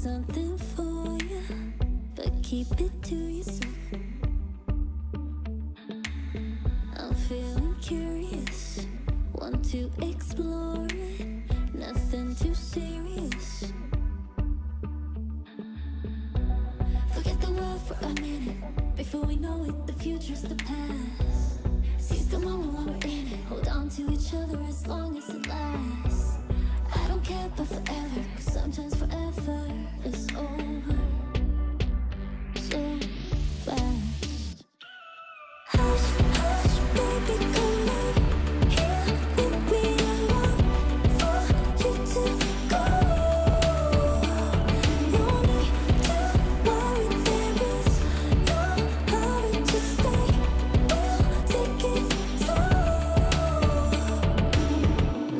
something for you, but keep it to yourself. I'm feeling curious, want to explore it, nothing too serious. Forget the world for a minute, before we know it, the future's the past. Seize the moment while we're in it, hold on to each other as long as it lasts. I don't care about forever, 'cause sometimes forever is over so fast. Hush, hush, baby, come on, here with me, I want for you to go. No need to worry, there is no hurry to stay, we'll take it slow.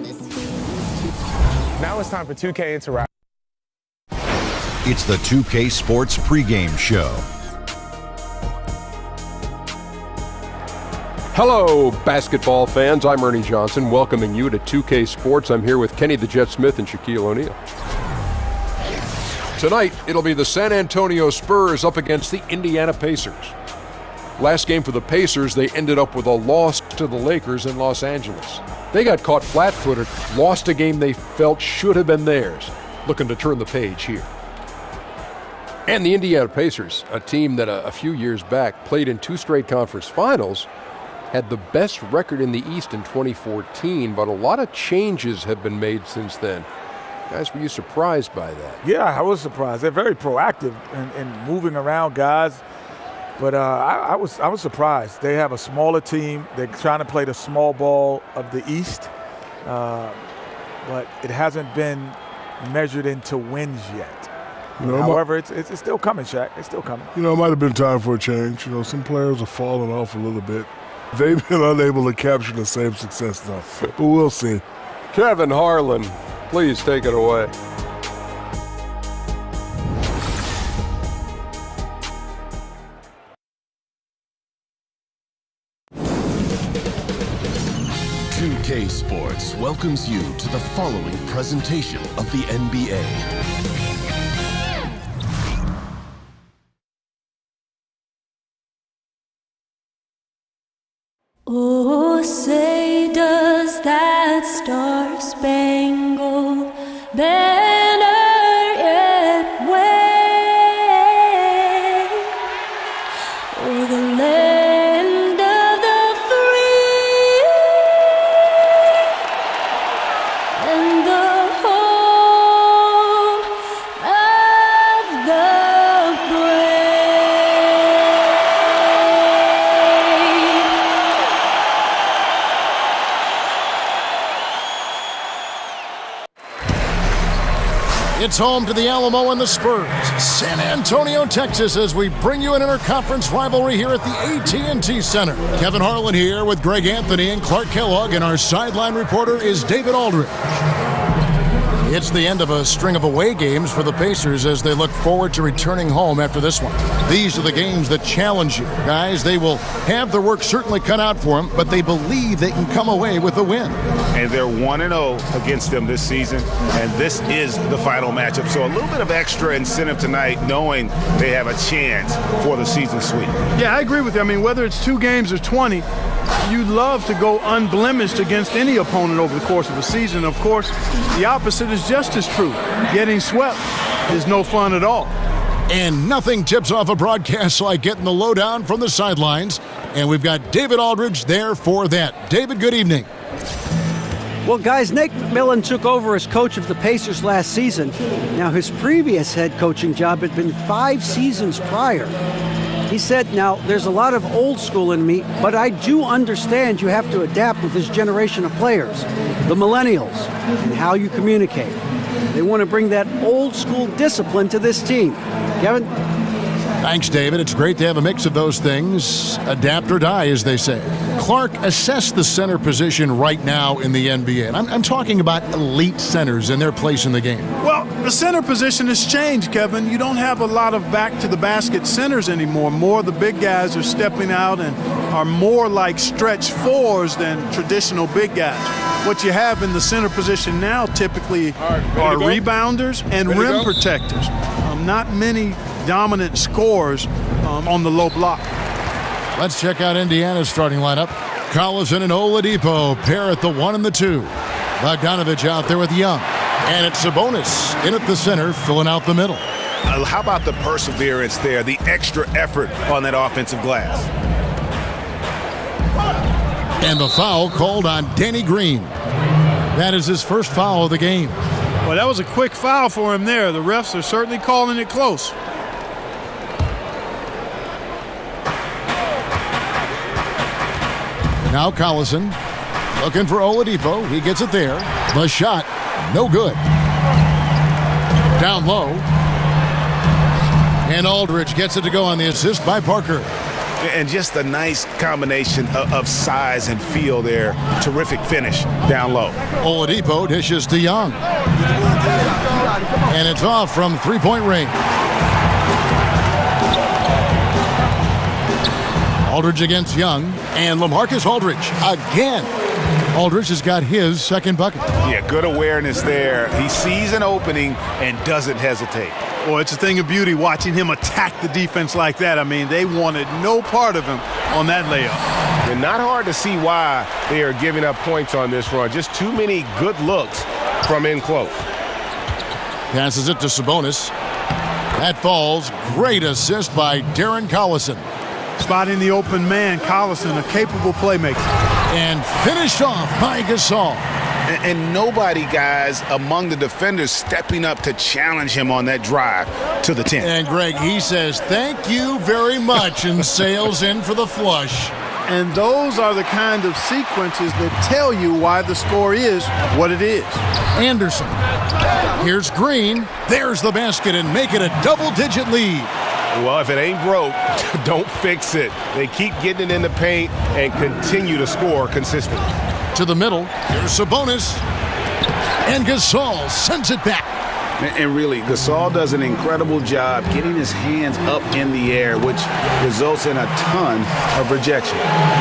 This feeling's Now it's time for 2K Interact. It's the 2K Sports pregame show. Hello, basketball fans. I'm Ernie Johnson, welcoming you to 2K Sports. I'm here with Kenny the Jet Smith and Shaquille O'Neal. Tonight, it'll be the San Antonio Spurs up against the Indiana Pacers. Last game for the Pacers, they ended up with a loss to the Lakers in Los Angeles. They got caught flat-footed, lost a game they felt should have been theirs, looking to turn the page here. And the Indiana Pacers, a team that a few years back played in 2 straight conference finals, had the best record in the East in 2014, but a lot of changes have been made since then. Guys, were you surprised by that? Yeah, I was surprised. They're very proactive in moving around guys. But I was surprised. They have a smaller team. They're trying to play the small ball of the East. But it hasn't been measured into wins yet. However, it's still coming, Shaq. It's still coming. It might have been time for a change. Some players are falling off a little bit. They've been unable to capture the same success, though. But we'll see. Kevin Harlan, please take it away. K Sports welcomes you to the following presentation of the NBA. Oh, say does that star-spangled banner yet wave o'er the land of the free and the home of the It's home to the Alamo and the Spurs, San Antonio, Texas, as we bring you an interconference rivalry here at the AT&T Center. Kevin Harlan here with Greg Anthony and Clark Kellogg, and our sideline reporter is David Aldridge. It's the end of a string of away games for the Pacers as they look forward to returning home after this one. These are the games that challenge you. Guys, they will have their work certainly cut out for them, but they believe they can come away with a win. And they're 1-0 against them this season, and this is the final matchup. So a little bit of extra incentive tonight, knowing they have a chance for the season sweep. Yeah, I agree with you. I mean, whether it's 2 games or 20, you'd love to go unblemished against any opponent over the course of a season. Of course, the opposite is just as true. Getting swept is no fun at all. And nothing tips off a broadcast like getting the lowdown from the sidelines. And we've got David Aldridge there for that. David, good evening. Well, guys, Nate McMillan took over as coach of the Pacers last season. Now, his previous head coaching job had been 5 seasons prior. He said, now, there's a lot of old school in me, but I do understand you have to adapt with this generation of players, the millennials, and how you communicate. They want to bring that old school discipline to this team. Kevin? Thanks, David. It's great to have a mix of those things. Adapt or die, as they say. Clark, assess the center position right now in the NBA. And I'm talking about elite centers and their place in the game. Well, the center position has changed, Kevin. You don't have a lot of back-to-the-basket centers anymore. More of the big guys are stepping out and are more like stretch fours than traditional big guys. what you have in the center position now typically are rebounders and Ready to rim go? protectors. Not many dominant scorers on the low block. Let's check out Indiana's starting lineup. Collison and Oladipo pair at the 1 and the 2. Bogdanovich out there with Young. And it's Sabonis in at the center, filling out the middle. How about the perseverance there, the extra effort on that offensive glass? And the foul called on Danny Green. That is his first foul of the game. Well, that was a quick foul for him there. The refs are certainly calling it close. Now Collison looking for Oladipo. He gets it there. The shot, no good. Down low. And Aldridge gets it to go on the assist by Parker. And just a nice combination of size and feel there. Terrific finish down low. Oladipo dishes to Young. And it's off from three-point range. Aldridge against Young, and LaMarcus Aldridge again. Aldridge has got his second bucket. Yeah, good awareness there. He sees an opening and doesn't hesitate. Well, it's a thing of beauty watching him attack the defense like that. I mean, they wanted no part of him on that layup. And not hard to see why they are giving up points on this run. Just too many good looks from in close. Passes it to Sabonis. That falls. Great assist by Darren Collison. Spotting the open man, Collison, a capable playmaker. And finished off by Gasol. And nobody, guys, among the defenders stepping up to challenge him on that drive to the 10. And Greg, he says, thank you very much, and sails in for the flush. And those are the kind of sequences that tell you why the score is what it is. Anderson. Here's Green. There's the basket, and make it a double-digit lead. Well, if it ain't broke, don't fix it. They keep getting it in the paint and continue to score consistently. To the middle. Here's Sabonis. And Gasol sends it back. And really, Gasol does an incredible job getting his hands up in the air, which results in a ton of rejection.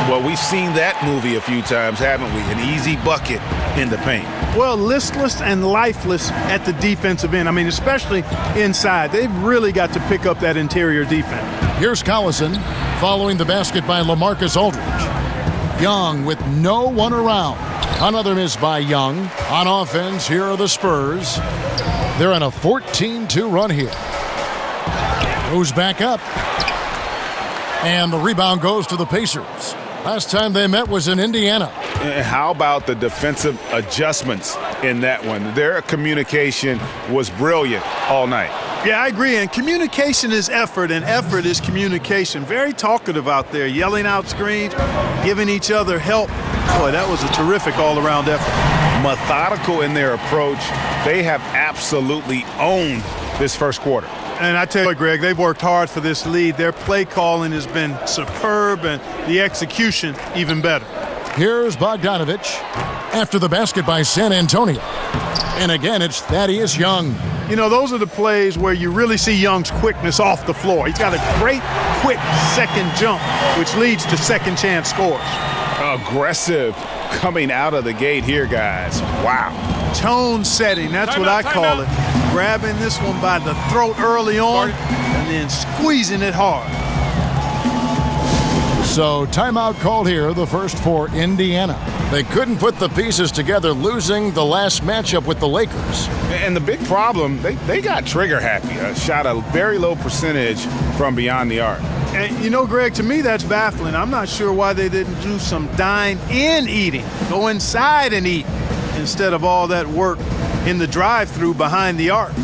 Well, we've seen that movie a few times, haven't we? An easy bucket in the paint. Well, listless and lifeless at the defensive end. I mean, especially inside. They've really got to pick up that interior defense. Here's Collison following the basket by LaMarcus Aldridge. Young with no one around. Another miss by Young. On offense, here are the Spurs. They're on a 14-2 run here. Goes back up. And the rebound goes to the Pacers. Last time they met was in Indiana. How about the defensive adjustments in that one? Their communication was brilliant all night. Yeah, I agree. And communication is effort, and effort is communication. Very talkative out there, yelling out screens, giving each other help. Boy, that was a terrific all-around effort. Methodical in their approach. They have absolutely owned this first quarter. And I tell you, Greg, they've worked hard for this lead. Their play calling has been superb, and the execution even better. Here's Bogdanovich after the basket by San Antonio. And again, it's Thaddeus Young. You know, those are the plays where you really see Young's quickness off the floor. He's got a great, quick second jump, which leads to second chance scores. Aggressive coming out of the gate here, guys. Wow. Tone setting, that's what I call it. Grabbing this one by the throat early on and then squeezing it hard. So timeout called here, the first for Indiana. They couldn't put the pieces together, losing the last matchup with the Lakers. And the big problem, they got trigger happy. Shot a very low percentage from beyond the arc. And you know, Greg, to me that's baffling. I'm not sure why they didn't do some dine-in eating. Go inside and eat instead of all that work in the drive-thru behind the arc.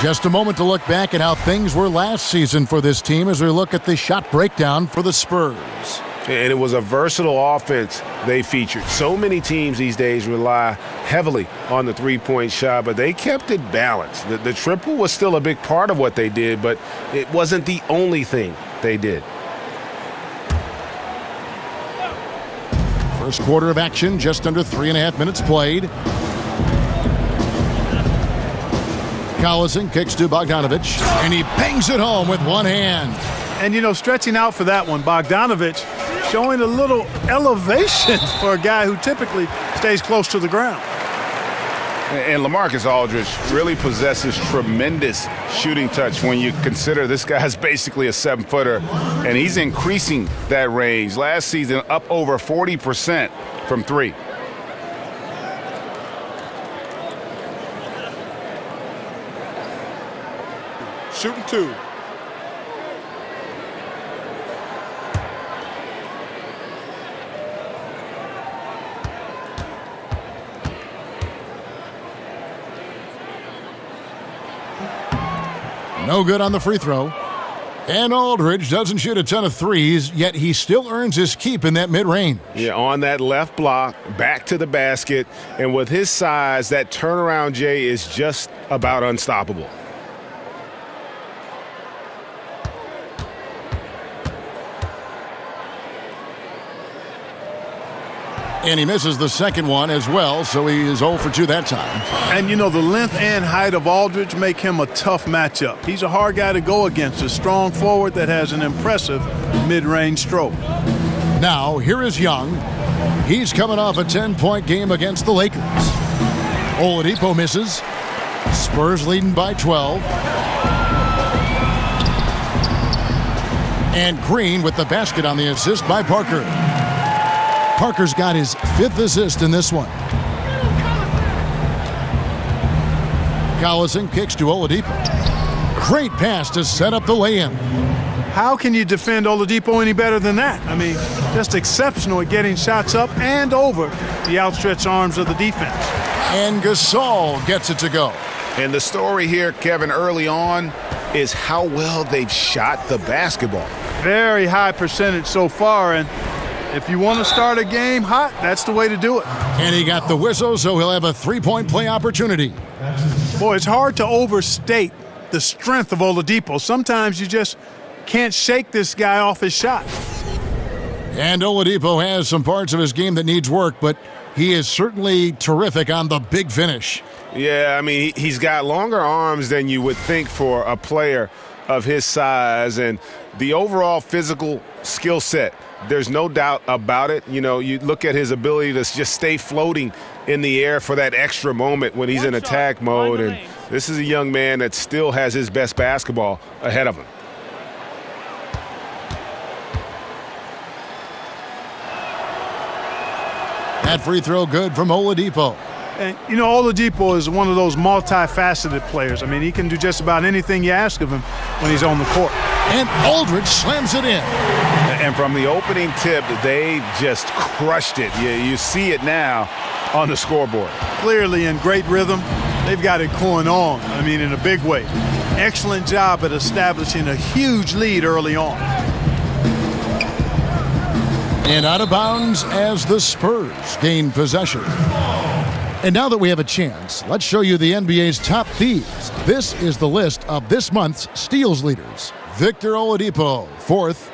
Just a moment to look back at how things were last season for this team as we look at the shot breakdown for the Spurs. And it was a versatile offense they featured. So many teams these days rely heavily on the three-point shot, but they kept it balanced. The triple was still a big part of what they did, but it wasn't the only thing they did. First quarter of action, just under 3.5 minutes played. Collison kicks to Bogdanovich, and he bangs it home with one hand. And, you know, stretching out for that one, Bogdanovich showing a little elevation for a guy who typically stays close to the ground. And LaMarcus Aldridge really possesses tremendous shooting touch when you consider this guy's basically a 7-footer, and he's increasing that range. Last season, up over 40% from three. Shooting two. No good on the free throw. And Aldridge doesn't shoot a ton of threes, yet he still earns his keep in that mid-range. Yeah, on that left block, back to the basket, and with his size, that turnaround Jay is just about unstoppable. And he misses the second one as well, so he is 0 for 2 that time. And, you know, the length and height of Aldridge make him a tough matchup. He's a hard guy to go against, a strong forward that has an impressive mid-range stroke. Now, here is Young. He's coming off a 10-point game against the Lakers. Oladipo misses. Spurs leading by 12. And Green with the basket on the assist by Parker. Parker's got his 5th assist in this one. Collison kicks to Oladipo. Great pass to set up the lay-in. How can you defend Oladipo any better than that? I mean, just exceptional at getting shots up and over the outstretched arms of the defense. And Gasol gets it to go. And the story here, Kevin, early on is how well they've shot the basketball. Very high percentage so far, and if you want to start a game hot, that's the way to do it. And he got the whistle, so he'll have a 3-point play opportunity. Boy, it's hard to overstate the strength of Oladipo. Sometimes you just can't shake this guy off his shot. And Oladipo has some parts of his game that needs work, but he is certainly terrific on the big finish. Yeah, I mean, he's got longer arms than you would think for a player of his size, and the overall physical skill set, there's no doubt about it. You know, you look at his ability to just stay floating in the air for that extra moment when he's in attack mode, and this is a young man that still has his best basketball ahead of him. That free throw good from Oladipo. And, you know, Oladipo is one of those multifaceted players. I mean, he can do just about anything you ask of him when he's on the court. And Aldridge slams it in. And from the opening tip, they just crushed it. You see it now on the scoreboard. Clearly in great rhythm. They've got it going on, I mean, in a big way. Excellent job at establishing a huge lead early on. And out of bounds as the Spurs gain possession. And now that we have a chance, let's show you the NBA's top thieves. This is the list of this month's steals leaders. Victor Oladipo, 4th.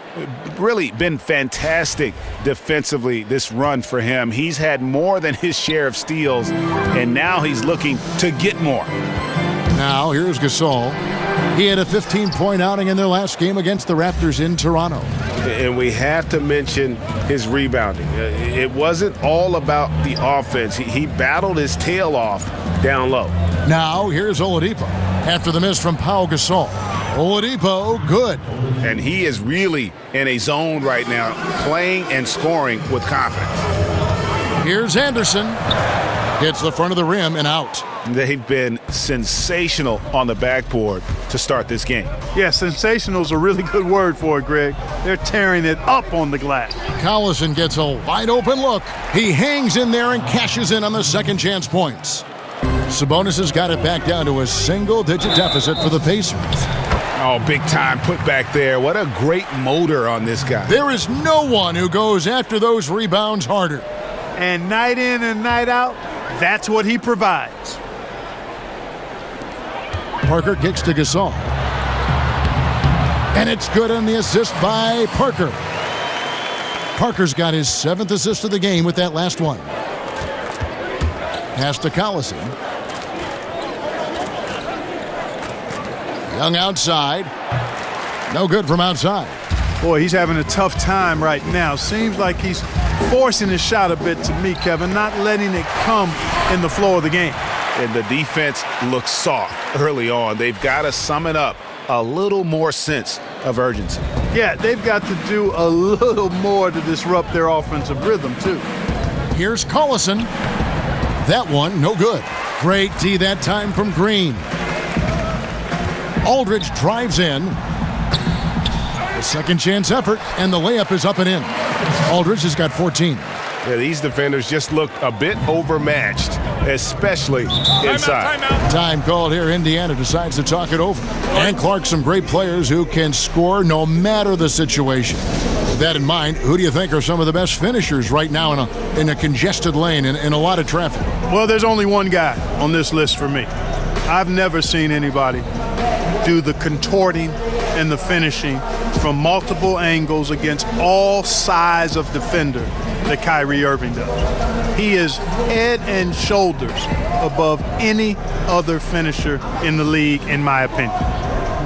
Really been fantastic defensively this run for him. He's had more than his share of steals, and now he's looking to get more. Now here's Gasol. He had a 15-point outing in their last game against the Raptors in Toronto. And we have to mention his rebounding. It wasn't all about the offense. He battled his tail off down low. Now here's Oladipo after the miss from Pau Gasol. Oladipo, good. And he is really in a zone right now, playing and scoring with confidence. Here's Anderson. Hits the front of the rim and out. They've been sensational on the backboard to start this game. Yeah, sensational is a really good word for it, Greg. They're tearing it up on the glass. Collison gets a wide open look. He hangs in there and cashes in on the second chance points. Sabonis has got it back down to a single-digit deficit for the Pacers. Oh, big time put back there. What a great motor on this guy. There is no one who goes after those rebounds harder. And night in and night out, that's what he provides. Parker kicks to Gasol. And it's good on the assist by Parker. Parker's got his 7th assist of the game with that last one. Pass to Collison. Young outside. No good from outside. Boy, he's having a tough time right now. Seems like he's forcing his shot a bit to me, Kevin, not letting it come in the flow of the game. And the defense looks soft early on. They've got to sum it up a little more sense of urgency. Yeah, they've got to do a little more to disrupt their offensive rhythm, too. Here's Collison. That one, no good. Great D that time from Green. Aldridge drives in. A second chance effort, and the layup is up and in. Aldridge has got 14. Yeah, these defenders just looked a bit overmatched, especially inside. Time called here. Indiana decides to talk it over. And Clark, some great players who can score no matter the situation. With that in mind, who do you think are some of the best finishers right now in a congested lane in a lot of traffic? Well, there's only one guy on this list for me. I've never seen anybody do the contorting and the finishing from multiple angles against all size of defender that Kyrie Irving does. He is head and shoulders above any other finisher in the league, in my opinion.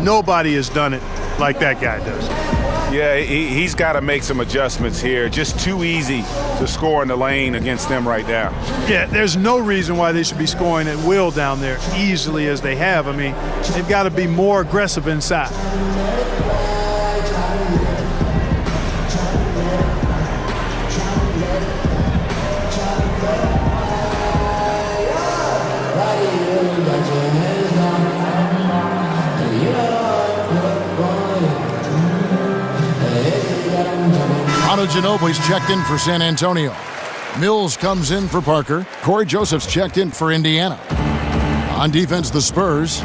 Nobody has done it like that guy does. Yeah, he's got to make some adjustments here. Just too easy to score in the lane against them right now. Yeah, there's no reason why they should be scoring at will down there easily as they have. I mean, they've got to be more aggressive inside. Ginobili's checked in for San Antonio. Mills comes in for Parker. Corey Joseph's checked in for Indiana. On defense, the Spurs.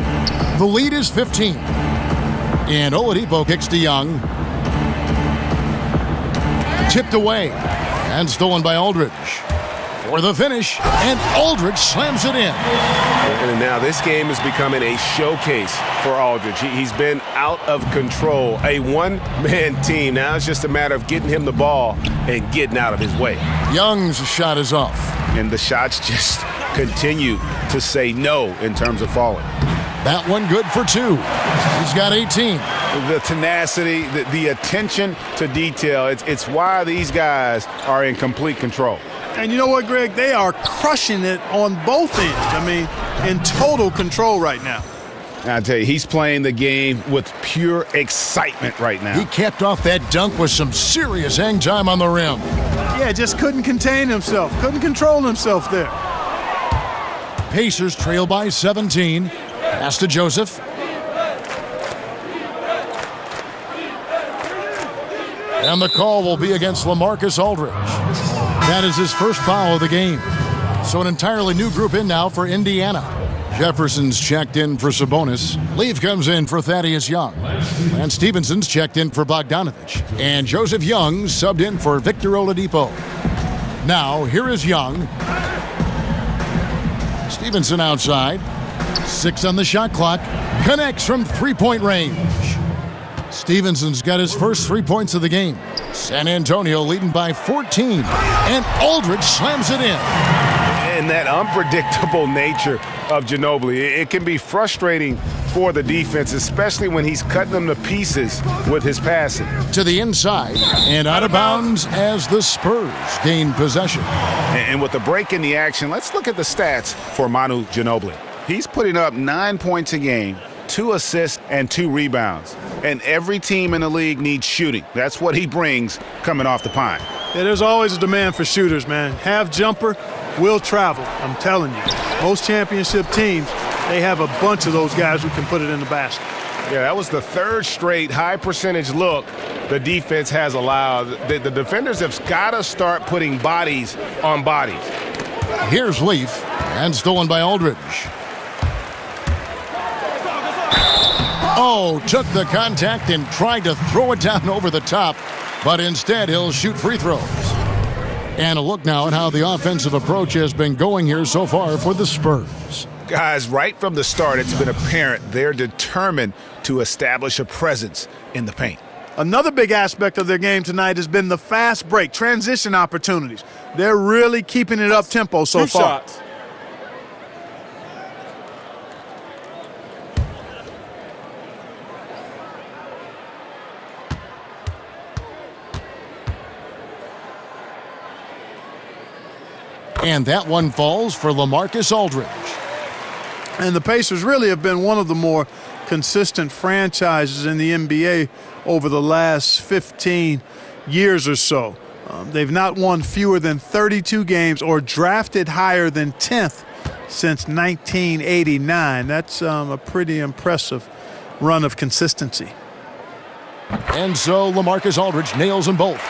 The lead is 15. And Oladipo kicks to Young. Tipped away and stolen by Aldridge. For the finish, and Aldridge slams it in. And now this game is becoming a showcase for Aldridge. He's been out of control, a one-man team. Now it's just a matter of getting him the ball and getting out of his way. Young's shot is off. And the shots just continue to say no in terms of falling. That one good for 2. He's got 18. The tenacity, the attention to detail, it's why these guys are in complete control. And you know what, Greg? They are crushing it on both ends. I mean, in total control right now. I tell you, he's playing the game with pure excitement right now. He capped off that dunk with some serious hang time on the rim. Yeah, just couldn't contain himself. Couldn't control himself there. Pacers trail by 17. Pass to Joseph. And the call will be against LaMarcus Aldridge. That is his first foul of the game. So an entirely new group in now for Indiana. Jefferson's checked in for Sabonis. Leaf comes in for Thaddeus Young. Lance Stevenson's checked in for Bogdanovich. And Joseph Young subbed in for Victor Oladipo. Now, here is Young. Stevenson outside. 6 on the shot clock. Connects from three-point range. Stevenson's got his first 3 points of the game. San Antonio leading by 14. And Aldridge slams it in. And that unpredictable nature of Ginobili, it can be frustrating for the defense, especially when he's cutting them to pieces with his passing. To the inside and out of bounds as the Spurs gain possession. And with the break in the action, let's look at the stats for Manu Ginobili. He's putting up 9 points a game, 2 assists, and 2 rebounds. And every team in the league needs shooting. That's what he brings coming off the pine. Yeah, there's always a demand for shooters, man. Have jumper, will travel. I'm telling you. Most championship teams, they have a bunch of those guys who can put it in the basket. Yeah, that was the 3rd straight high percentage look the defense has allowed. The defenders have got to start putting bodies on bodies. Here's Leaf, and stolen by Aldridge. Oh, took the contact and tried to throw it down over the top, but instead he'll shoot free throws. And a look now at how the offensive approach has been going here so far for the Spurs. Guys, right from the start, it's been apparent they're determined to establish a presence in the paint. Another big aspect of their game tonight has been the fast break, transition opportunities. They're really keeping it up tempo so far. Shots. And that one falls for LaMarcus Aldridge. And the Pacers really have been one of the more consistent franchises in the NBA over the last 15 years or so. They've not won fewer than 32 games or drafted higher than 10th since 1989. That's a pretty impressive run of consistency. And so LaMarcus Aldridge nails them both.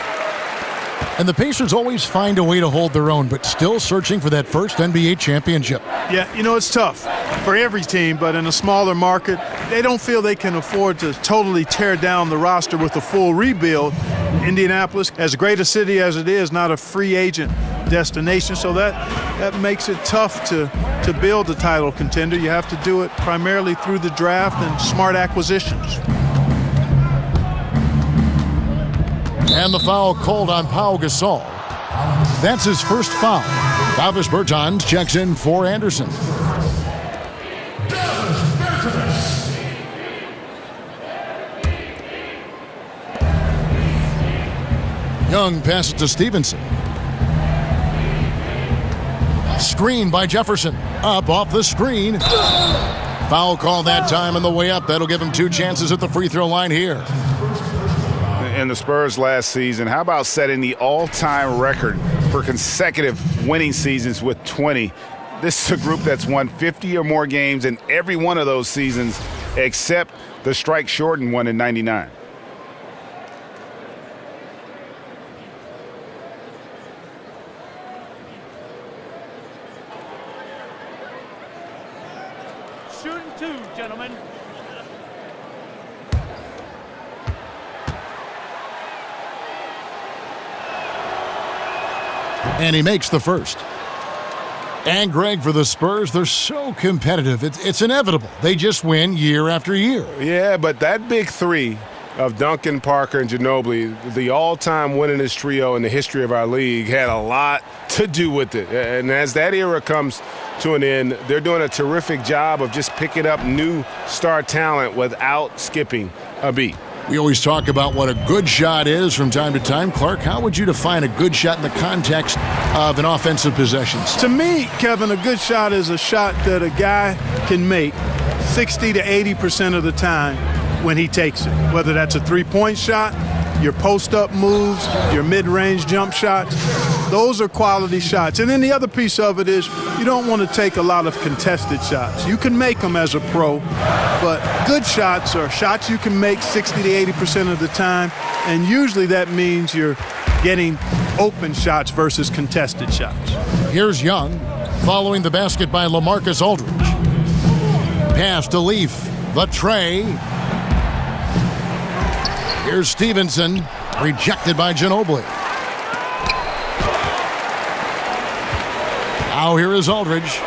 And the Pacers always find a way to hold their own, but still searching for that first NBA championship. Yeah, you know, it's tough for every team, but in a smaller market, they don't feel they can afford to totally tear down the roster with a full rebuild. Indianapolis, as great a city as it is, not a free agent destination, so that makes it tough to build a title contender. You have to do it primarily through the draft and smart acquisitions. And the foul called on Pau Gasol. That's his first foul. Davis Bertans checks in for Anderson. Young passes to Stevenson. Screen by Jefferson. Up off the screen. Foul call that time on the way up. That'll give him 2 chances at the free throw line here. In the Spurs last season, how about setting the all-time record for consecutive winning seasons with 20? This is a group that's won 50 or more games in every one of those seasons except the strike-shortened one in '99. Shooting 2, gentlemen. And he makes the first. And Greg, for the Spurs, they're so competitive. It's inevitable. They just win year after year. Yeah, but that big three of Duncan, Parker, and Ginobili, the all-time winningest trio in the history of our league, had a lot to do with it. And as that era comes to an end, they're doing a terrific job of just picking up new star talent without skipping a beat. We always talk about what a good shot is from time to time. Clark, how would you define a good shot in the context of an offensive possession? To me, Kevin, a good shot is a shot that a guy can make 60 to 80% of the time when he takes it. Whether that's a three-point shot, your post-up moves, your mid-range jump shots, those are quality shots. And then the other piece of it is you don't want to take a lot of contested shots. You can make them as a pro, but good shots are shots you can make 60 to 80% of the time, and usually that means you're getting open shots versus contested shots. Here's Young, following the basket by LaMarcus Aldridge. Pass to Leaf, the tray. Here's Stevenson, rejected by Ginobili. Now here is Aldridge.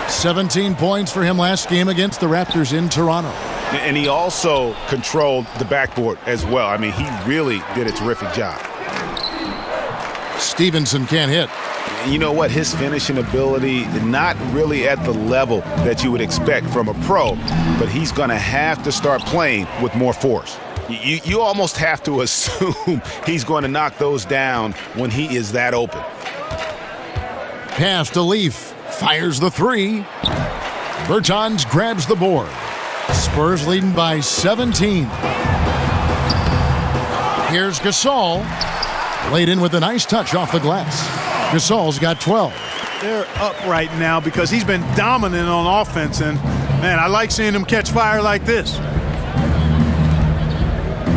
17 points for him last game against the Raptors in Toronto. And he also controlled the backboard as well. I mean, he really did a terrific job. Stevenson can't hit. You know what? His finishing ability, not really at the level that you would expect from a pro, but he's going to have to start playing with more force. You almost have to assume he's going to knock those down when he is that open. Pass to Leaf. Fires the three. Bertans grabs the board. Spurs leading by 17. Here's Gasol. Laid in with a nice touch off the glass. Gasol's got 12. They're up right now because he's been dominant on offense, and, man, I like seeing him catch fire like this.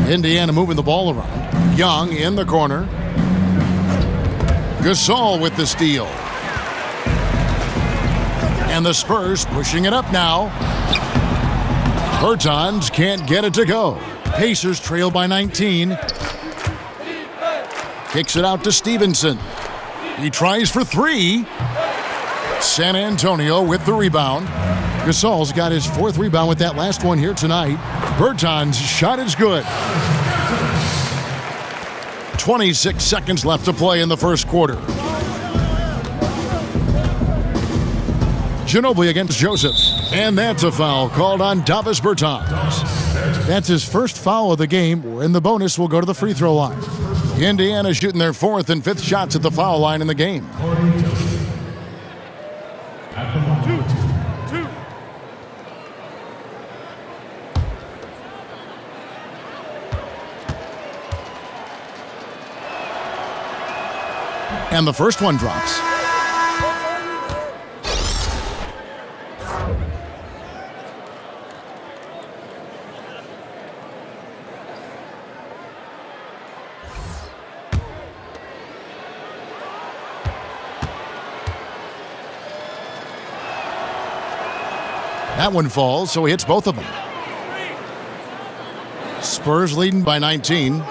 Indiana moving the ball around. Young in the corner. Gasol with the steal. And the Spurs pushing it up now. Bertans can't get it to go. Pacers trail by 19. Kicks it out to Stevenson. He tries for three. San Antonio with the rebound. Gasol's got his 4th rebound with that last one here tonight. Bertans' shot is good. 26 seconds left to play in the first quarter. Ginobili against Joseph. And that's a foul called on Davis Bertans. That's his first foul of the game. In the bonus, will go to the free throw line. Indiana shooting their 4th and 5th shots at the foul line in the game. And the first one drops. That one falls, so he hits both of them. Spurs leading by 19.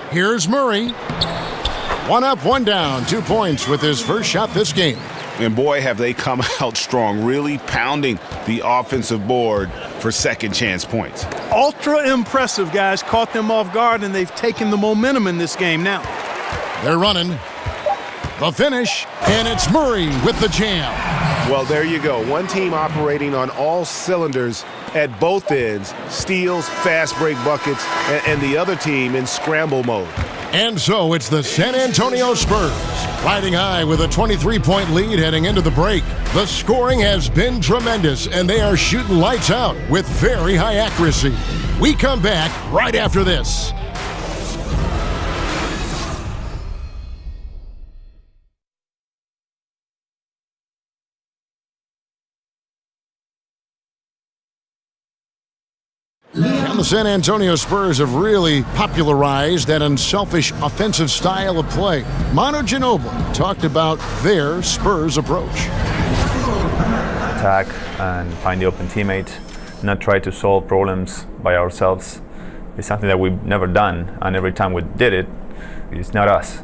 Here's Murray. 1 up, 1 down. 2 points with his first shot this game. And boy, have they come out strong, really pounding the offensive board for second chance points. Ultra impressive, guys. Caught them off guard, and they've taken the momentum in this game now. They're running. The finish, and it's Murray with the jam. Well, there you go. One team operating on all cylinders at both ends, steals, fast break buckets, and the other team in scramble mode. And so it's the San Antonio Spurs riding high with a 23-point lead heading into the break. The scoring has been tremendous, and they are shooting lights out with very high accuracy. We come back right after this. And the San Antonio Spurs have really popularized that unselfish offensive style of play. Manu Ginobili talked about their Spurs approach. Attack and find the open teammate, not try to solve problems by ourselves. It's something that we've never done, and every time we did it, it's not us.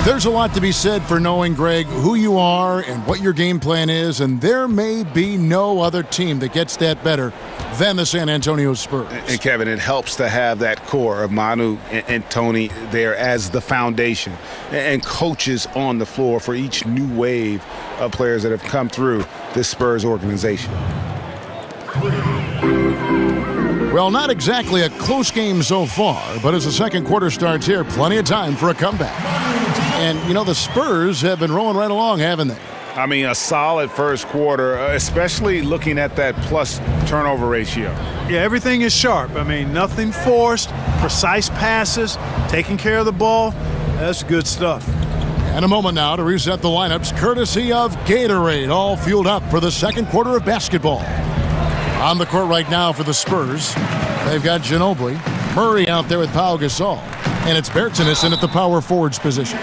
There's a lot to be said for knowing, Greg, who you are and what your game plan is, and there may be no other team that gets that better than the San Antonio Spurs. And Kevin, it helps to have that core of Manu and Tony there as the foundation and coaches on the floor for each new wave of players that have come through this Spurs organization. Well, not exactly a close game so far, but as the second quarter starts here, plenty of time for a comeback. And, you know, the Spurs have been rolling right along, haven't they? I mean, a solid first quarter, especially looking at that plus turnover ratio. Yeah, everything is sharp. I mean, nothing forced, precise passes, taking care of the ball. That's good stuff. And a moment now to reset the lineups, courtesy of Gatorade, all fueled up for the second quarter of basketball. On the court right now for the Spurs, they've got Ginobili, Murray out there with Pau Gasol, and it's Bertans at the power forwards position.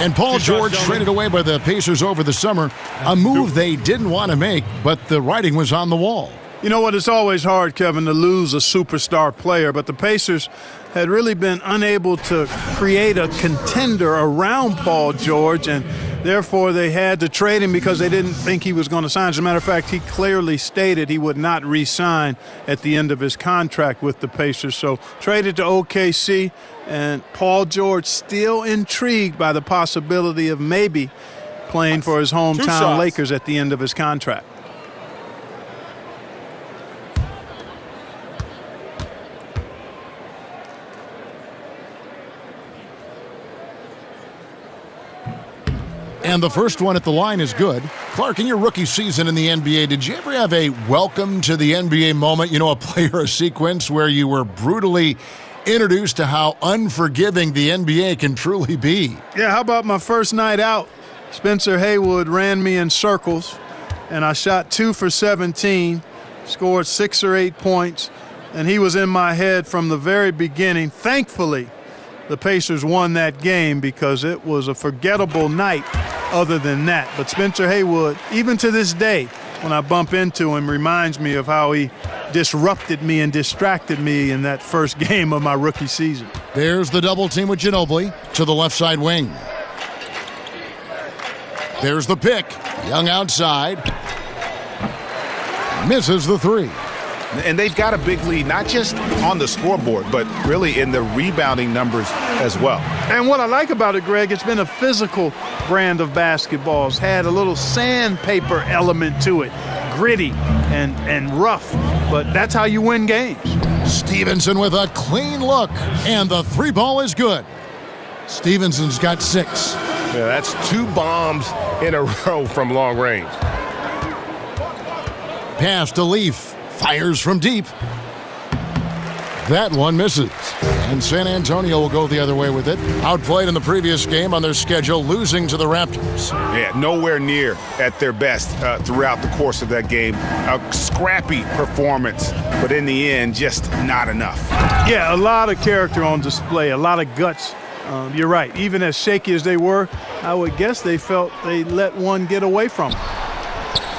And Paul George traded away by the Pacers over the summer, a move they didn't want to make, but the writing was on the wall. You know what? It's always hard, Kevin, to lose a superstar player, but the Pacers had really been unable to create a contender around Paul George, and therefore they had to trade him because they didn't think he was going to sign. As a matter of fact, he clearly stated he would not re-sign at the end of his contract with the Pacers. So traded to OKC, and Paul George still intrigued by the possibility of maybe playing for his hometown Lakers at the end of his contract. And the first one at the line is good. Clark, in your rookie season in the NBA, did you ever have a welcome to the NBA moment, you know, a play or a sequence where you were brutally introduced to how unforgiving the NBA can truly be? Yeah, how about my first night out? Spencer Haywood ran me in circles, and I shot 2 for 17, scored 6 or 8 points, and he was in my head from the very beginning. Thankfully, the Pacers won that game because it was a forgettable night other than that. But Spencer Haywood, even to this day, when I bump into him, reminds me of how he disrupted me and distracted me in that first game of my rookie season. There's the double team with Ginobili to the left side wing. There's the pick. Young outside. Misses the three. And they've got a big lead, not just on the scoreboard, but really in the rebounding numbers as well. And what I like about it, Greg, it's been a physical brand of basketball. It's had a little sandpaper element to it, gritty and rough, but that's how you win games. Stevenson with a clean look, and the three ball is good. Stevenson's got 6. Yeah, that's 2 bombs in a row from long range. Pass to Leaf. Fires from deep. That one misses. And San Antonio will go the other way with it. Outplayed in the previous game on their schedule, losing to the Raptors. Yeah, nowhere near at their best throughout the course of that game. A scrappy performance, but in the end, just not enough. Yeah, a lot of character on display, a lot of guts. You're right. Even as shaky as they were, I would guess they felt they let one get away from them.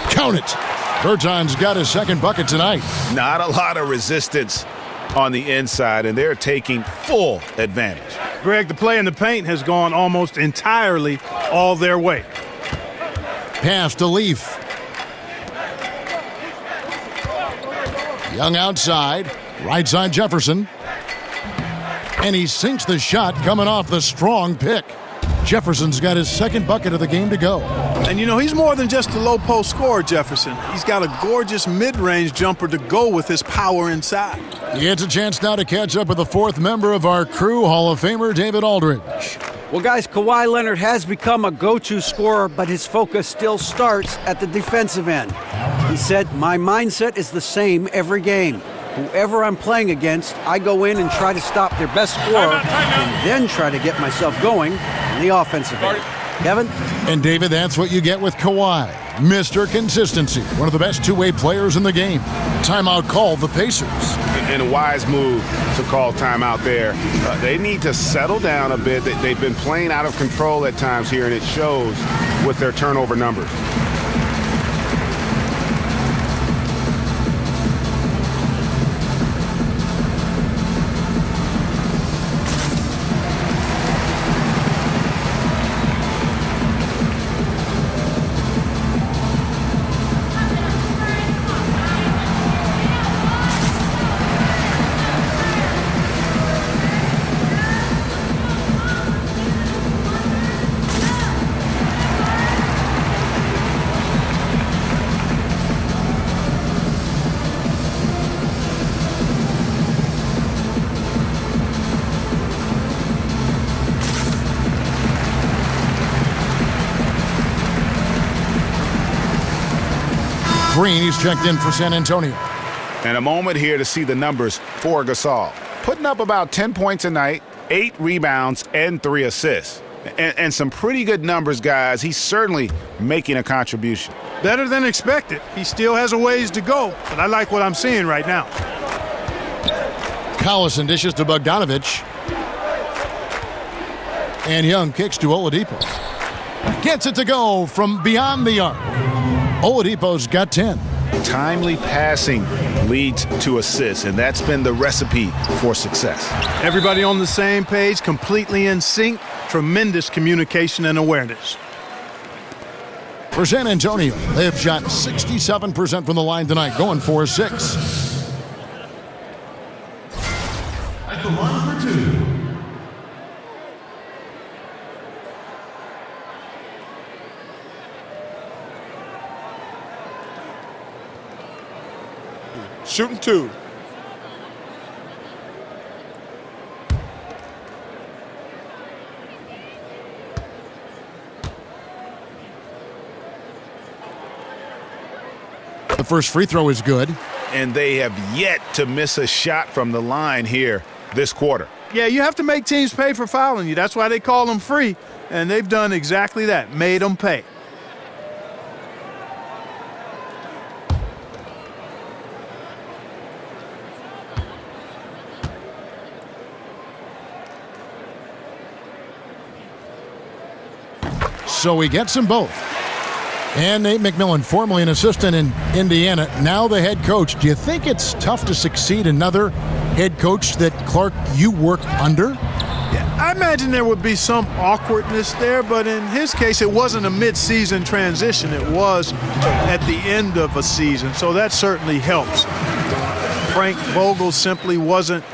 Count it. Berton's got his second bucket tonight. Not a lot of resistance on the inside, and they're taking full advantage. Greg, the play in the paint has gone almost entirely all their way. Pass to Leaf. Young outside. Right side Jefferson. And he sinks the shot coming off the strong pick. Jefferson's got his second bucket of the game to go. And you know, he's more than just a low post scorer, Jefferson. He's got a gorgeous mid-range jumper to go with his power inside. He gets a chance now to catch up with the 4th member of our crew, Hall of Famer David Aldridge. Well, guys, Kawhi Leonard has become a go-to scorer, but his focus still starts at the defensive end. He said, "My mindset is the same every game. Whoever I'm playing against, I go in and try to stop their best scorer and then try to get myself going on the offensive end." Kevin? And David, that's what you get with Kawhi. Mr. Consistency, one of the best two-way players in the game. Timeout called the Pacers. And a wise move to call timeout there. They need to settle down a bit. They've been playing out of control at times here, and it shows with their turnover numbers. Green, he's checked in for San Antonio. And a moment here to see the numbers for Gasol. Putting up about 10 points a night, 8 rebounds, and 3 assists. And some pretty good numbers, guys. He's certainly making a contribution. Better than expected. He still has a ways to go, but I like what I'm seeing right now. Collison dishes to Bogdanovich. And Young kicks to Oladipo. Gets it to go from beyond the arc. Oladipo's got 10. Timely passing leads to assists, and that's been the recipe for success. Everybody on the same page, completely in sync. Tremendous communication and awareness. For San Antonio, they have shot 67% from the line tonight, going 4-6. At the line for 2. Shooting 2. The first free throw is good. And they have yet to miss a shot from the line here this quarter. Yeah, you have to make teams pay for fouling you. That's why they call them free, and they've done exactly that, made them pay. so he gets them both. And Nate McMillan, formerly an assistant in Indiana, now the head coach. Do you think it's tough to succeed another head coach that, Clark, you work under? Yeah, I imagine there would be some awkwardness there, but in his case, it wasn't a mid-season transition. It was at the end of a season, so that certainly helps. Frank Vogel simply wasn't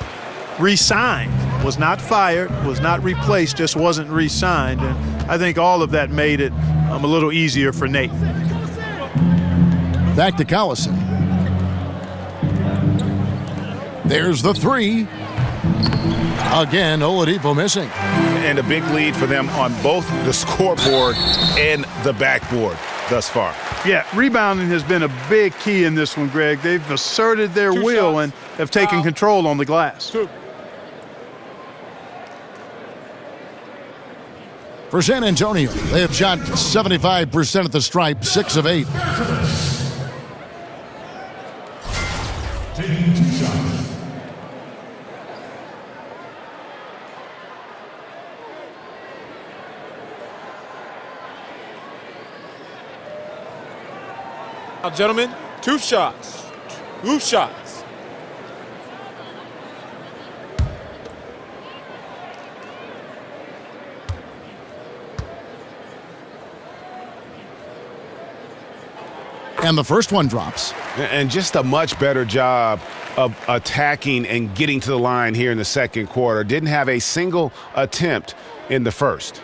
re-signed, was not fired, was not replaced, just wasn't re-signed. And I think all of that made it a little easier for Nate. Back to Collison. There's the three. Again, Oladipo missing. And a big lead for them on both the scoreboard and the backboard thus far. Yeah, rebounding has been a big key in this one, Greg. They've asserted their will and have taken control on the glass. For San Antonio, they have shot 75% at the stripe, 6 of 8. Taking 2 shots. Now, gentlemen, 2 shots. 2 shots. And the first one drops. And just a much better job of attacking and getting to the line here in the second quarter. Didn't have a single attempt in the first.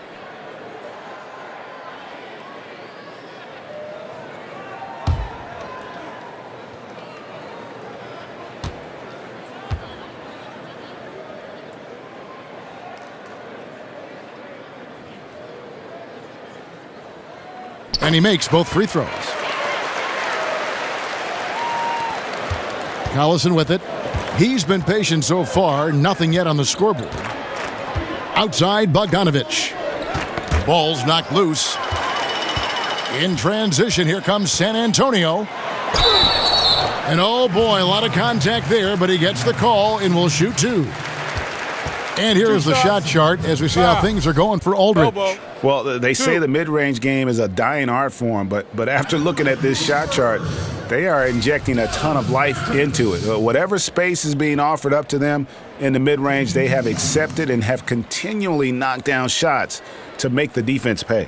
And he makes both free throws. Collison with it. He's been patient so far. Nothing yet on the scoreboard. Outside, Bogdanovich. Ball's knocked loose. In transition, here comes San Antonio. And oh boy, a lot of contact there, but he gets the call and will shoot 2. And here is the shot chart as we see how things are going for Aldridge. Well, they say the mid-range game is a dying art form, but after looking at this shot chart, they are injecting a ton of life into it. Whatever space is being offered up to them in the mid-range, they have accepted and have continually knocked down shots to make the defense pay.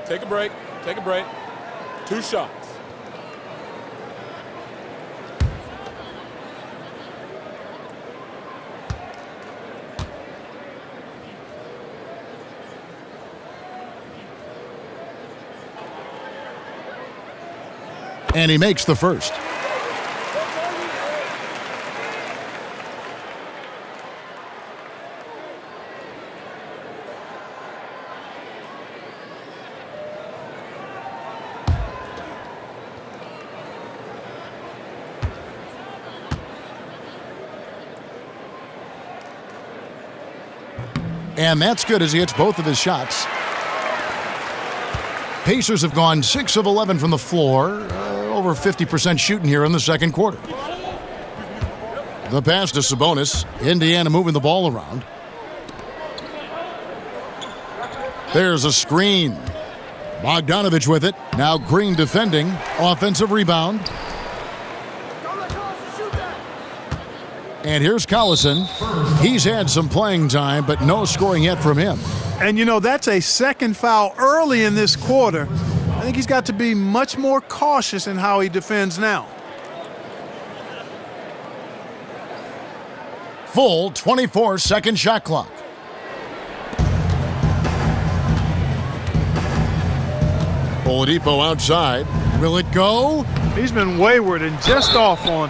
Take a break. Take a break. 2 shots. And he makes the first. And that's good as he hits both of his shots. Pacers have gone 6 of 11 from the floor. Over 50% shooting here in the second quarter. The pass to Sabonis. Indiana moving the ball around. There's a screen. Bogdanovich with it. Now Green defending. Offensive rebound. And here's Collison. He's had some playing time, but no scoring yet from him. And, you know, that's a second foul early in this quarter. I think he's got to be much more cautious in how he defends now. Full 24-second shot clock. Oladipo outside. Will it go? He's been wayward and just off on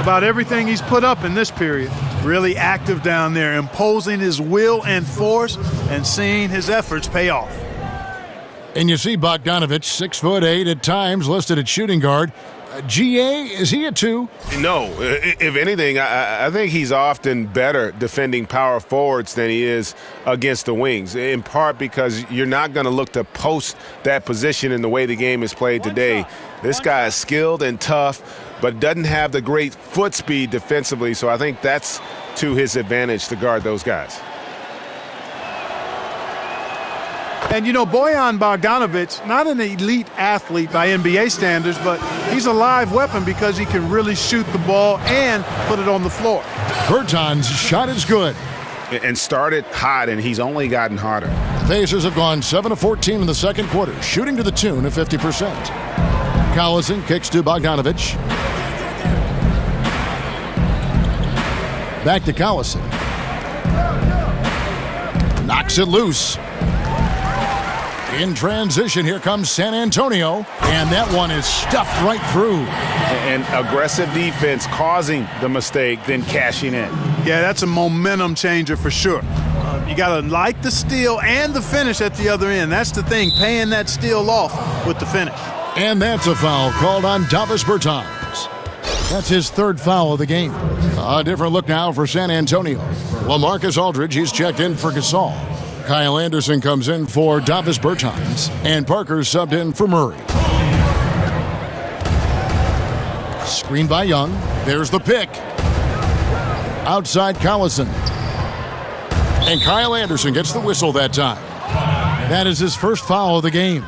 about everything he's put up in this period. Really active down there, imposing his will and force and seeing his efforts pay off. And you see Bogdanovich, 6'8" at times, listed at shooting guard. GA, is he a 2? No. If anything, I think he's often better defending power forwards than he is against the wings, in part because you're not going to look to post that position in the way the game is played today. This guy is skilled and tough, but doesn't have the great foot speed defensively, so I think that's to his advantage to guard those guys. And, you know, Bojan Bogdanovic, not an elite athlete by NBA standards, but he's a live weapon because he can really shoot the ball and put it on the floor. Bertans' shot is good. And started hot, and he's only gotten hotter. The Pacers have gone 7 of 14 in the second quarter, shooting to the tune of 50%. Collison kicks to Bogdanovic. Back to Collison. Knocks it loose. In transition, here comes San Antonio, and that one is stuffed right through. And aggressive defense causing the mistake, then cashing in. Yeah, that's a momentum changer for sure. You got to like the steal and the finish at the other end. That's the thing, paying that steal off with the finish. And that's a foul called on Davis Bertans. That's his third foul of the game. A different look now for San Antonio. LaMarcus Aldridge, he's checked in for Gasol. Kyle Anderson comes in for Davis Bertans, and Parker subbed in for Murray. Screen by Young. There's the pick. Outside Collison. And Kyle Anderson gets the whistle that time. That is his first foul of the game.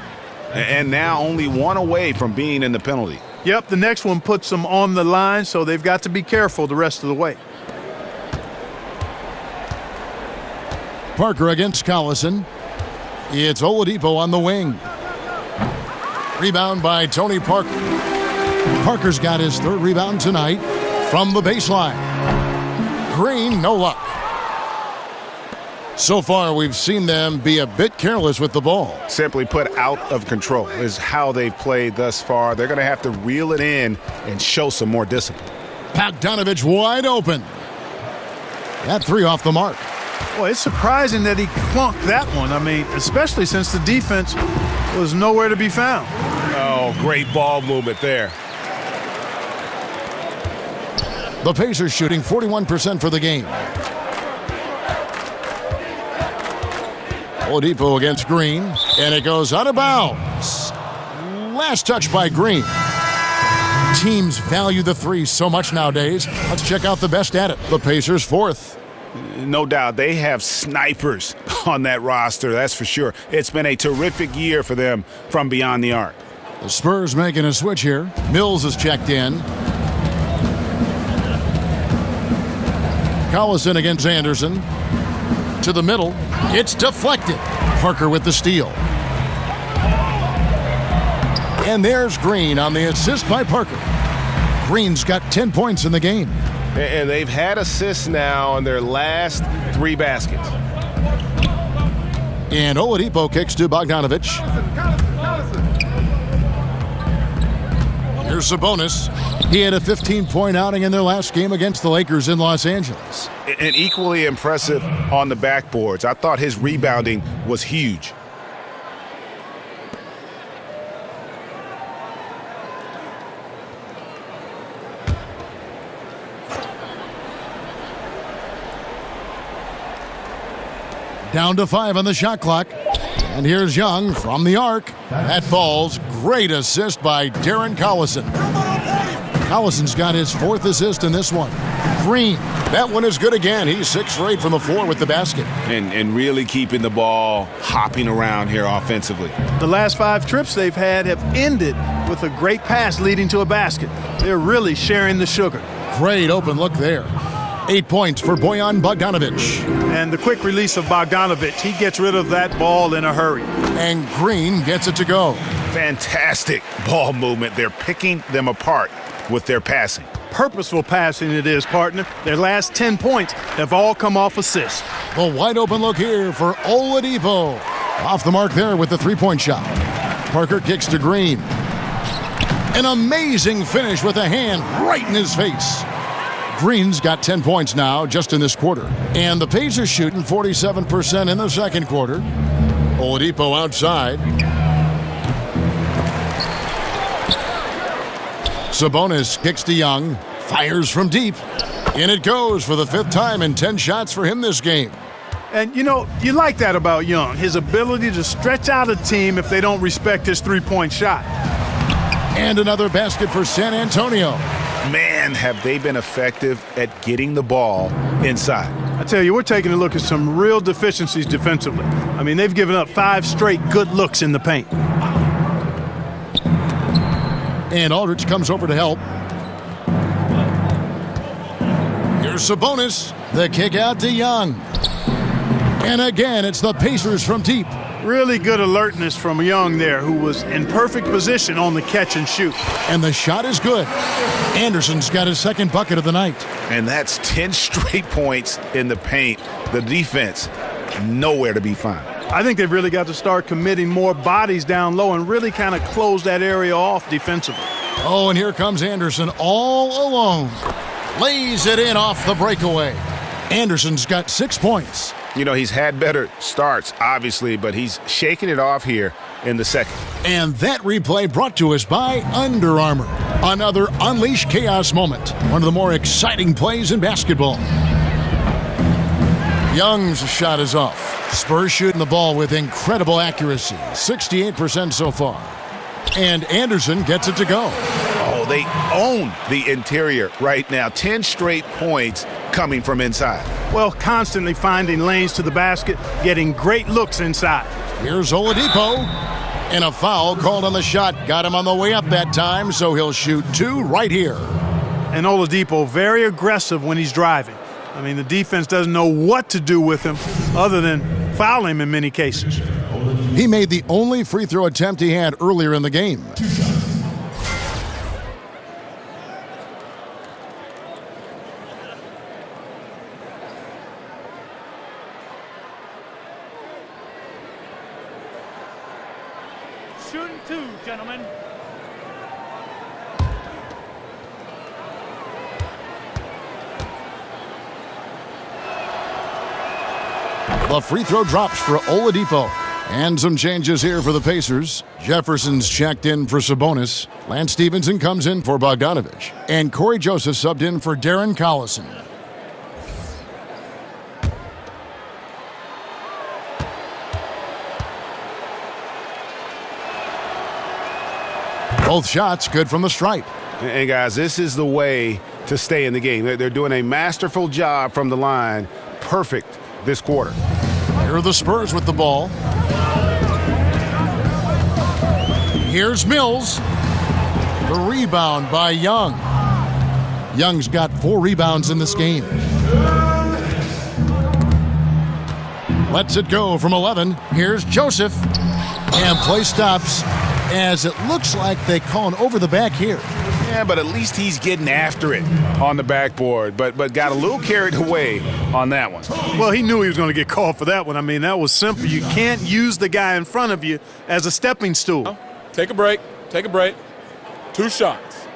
And now only one away from being in the penalty. Yep, the next one puts them on the line, so they've got to be careful the rest of the way. Parker against Collison. It's Oladipo on the wing. Rebound by Tony Parker. Parker's got his third rebound tonight from the baseline. Green, no luck. So far, we've seen them be a bit careless with the ball. Simply put, out of control is how they've played thus far. They're going to have to reel it in and show some more discipline. Bogdanovic wide open. That three off the mark. Well, it's surprising that he clunked that one. I mean, especially since the defense was nowhere to be found. Oh, great ball movement there. The Pacers shooting 41% for the game. Oladipo against Green, and it goes out of bounds. Last touch by Green. Teams value the three so much nowadays. Let's check out the best at it. The Pacers fourth. No doubt they have snipers on that roster, that's for sure. It's been a terrific year for them from beyond the arc. The Spurs making a switch here. Mills is checked in. Collison against Anderson. To the middle. It's deflected. Parker with the steal. And there's Green on the assist by Parker. Green's got 10 points in the game. And they've had assists now on their last three baskets. And Oladipo kicks to Bogdanovic. Here's Sabonis. He had a 15-point outing in their last game against the Lakers in Los Angeles. And equally impressive on the backboards. I thought his rebounding was huge. Down to 5 on the shot clock. And here's Young from the arc. That falls. Great assist by Darren Collison. Collison's got his fourth assist in this one. Green. That one is good again. He's 6 for 8 from the floor with the basket. And really keeping the ball hopping around here offensively. The last 5 trips they've had have ended with a great pass leading to a basket. They're really sharing the sugar. Great open look there. 8 points for Bojan Bogdanovic. And the quick release of Bogdanovic, he gets rid of that ball in a hurry. And Green gets it to go. Fantastic ball movement. They're picking them apart with their passing. Purposeful passing it is, partner. Their last 10 points have all come off assists. A wide open look here for Oladipo. Off the mark there with the three-point shot. Parker kicks to Green. An amazing finish with a hand right in his face. Green's got 10 points now just in this quarter. And the Pacers shooting 47% in the second quarter. Oladipo outside. Sabonis kicks to Young. Fires from deep. In it goes for the 5th time in 10 shots for him this game. And, you know, you like that about Young, his ability to stretch out a team if they don't respect his three-point shot. And another basket for San Antonio. Man, have they been effective at getting the ball inside. I tell you, we're taking a look at some real deficiencies defensively. I mean, they've given up 5 straight good looks in the paint. And Aldridge comes over to help. Here's Sabonis. The kick out to Young. And again, it's the Pacers from deep. Really good alertness from Young there, who was in perfect position on the catch and shoot. And the shot is good. Anderson's got his second bucket of the night. And that's 10 straight points in the paint. The defense, nowhere to be found. I think they've really got to start committing more bodies down low and really kind of close that area off defensively. Oh, and here comes Anderson all alone. Lays it in off the breakaway. Anderson's got 6 points. You know, he's had better starts, obviously, but he's shaking it off here in the second. And that replay brought to us by Under Armour. Another Unleash Chaos moment. One of the more exciting plays in basketball. Young's shot is off. Spurs shooting the ball with incredible accuracy. 68% so far. And Anderson gets it to go. Oh, they own the interior right now. 10 straight points coming from inside. Well, constantly finding lanes to the basket, getting great looks inside. Here's Oladipo. And a foul called on the shot. Got him on the way up that time, so he'll shoot 2 right here. And Oladipo very aggressive when he's driving. I mean, the defense doesn't know what to do with him other than foul him in many cases. He made the only free throw attempt he had earlier in the game. Shooting 2, gentlemen. The free throw drops for Oladipo. And some changes here for the Pacers. Jefferson's checked in for Sabonis. Lance Stevenson comes in for Bogdanovich. And Corey Joseph subbed in for Darren Collison. Both shots good from the stripe. And guys, this is the way to stay in the game. They're doing a masterful job from the line. Perfect this quarter. Here are the Spurs with the ball. Here's Mills. The rebound by Young. Young's got 4 rebounds in this game. Lets it go from 11. Here's Joseph. And play stops as it looks like they call an over the back here. Yeah, but at least he's getting after it on the backboard, but got a little carried away on that one. Well, he knew he was going to get called for that one. I mean, that was simple. You can't use the guy in front of you as a stepping stool. Take a break. Take a break. 2 shots.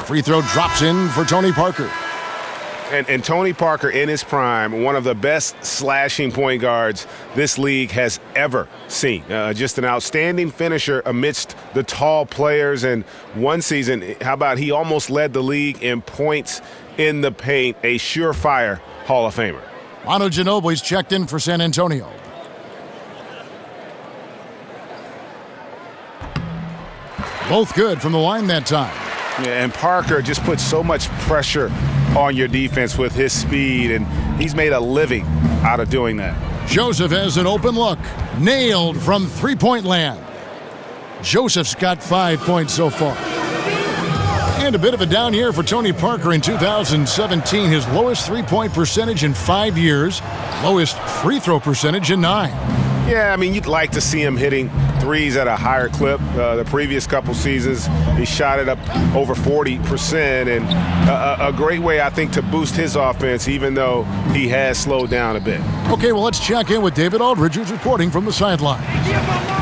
Free throw drops in for Tony Parker. And Tony Parker in his prime, one of the best slashing point guards this league has ever seen. Just an outstanding finisher amidst the tall players. And one season, how about he almost led the league in points in the paint, a surefire Hall of Famer. Manu Ginobili's checked in for San Antonio. Both good from the line that time. Yeah, and Parker just puts so much pressure on your defense with his speed, and he's made a living out of doing that. Joseph has an open look. Nailed from three-point land. Joseph's got 5 points so far. And a bit of a down year for Tony Parker in 2017. His lowest three-point percentage in 5 years. Lowest free throw percentage in 9. Yeah, I mean, you'd like to see him hitting threes at a higher clip. The previous couple seasons, he shot it up over 40%, and a great way, I think, to boost his offense, even though he has slowed down a bit. Okay, well, let's check in with David Aldridge, who's reporting from the sideline.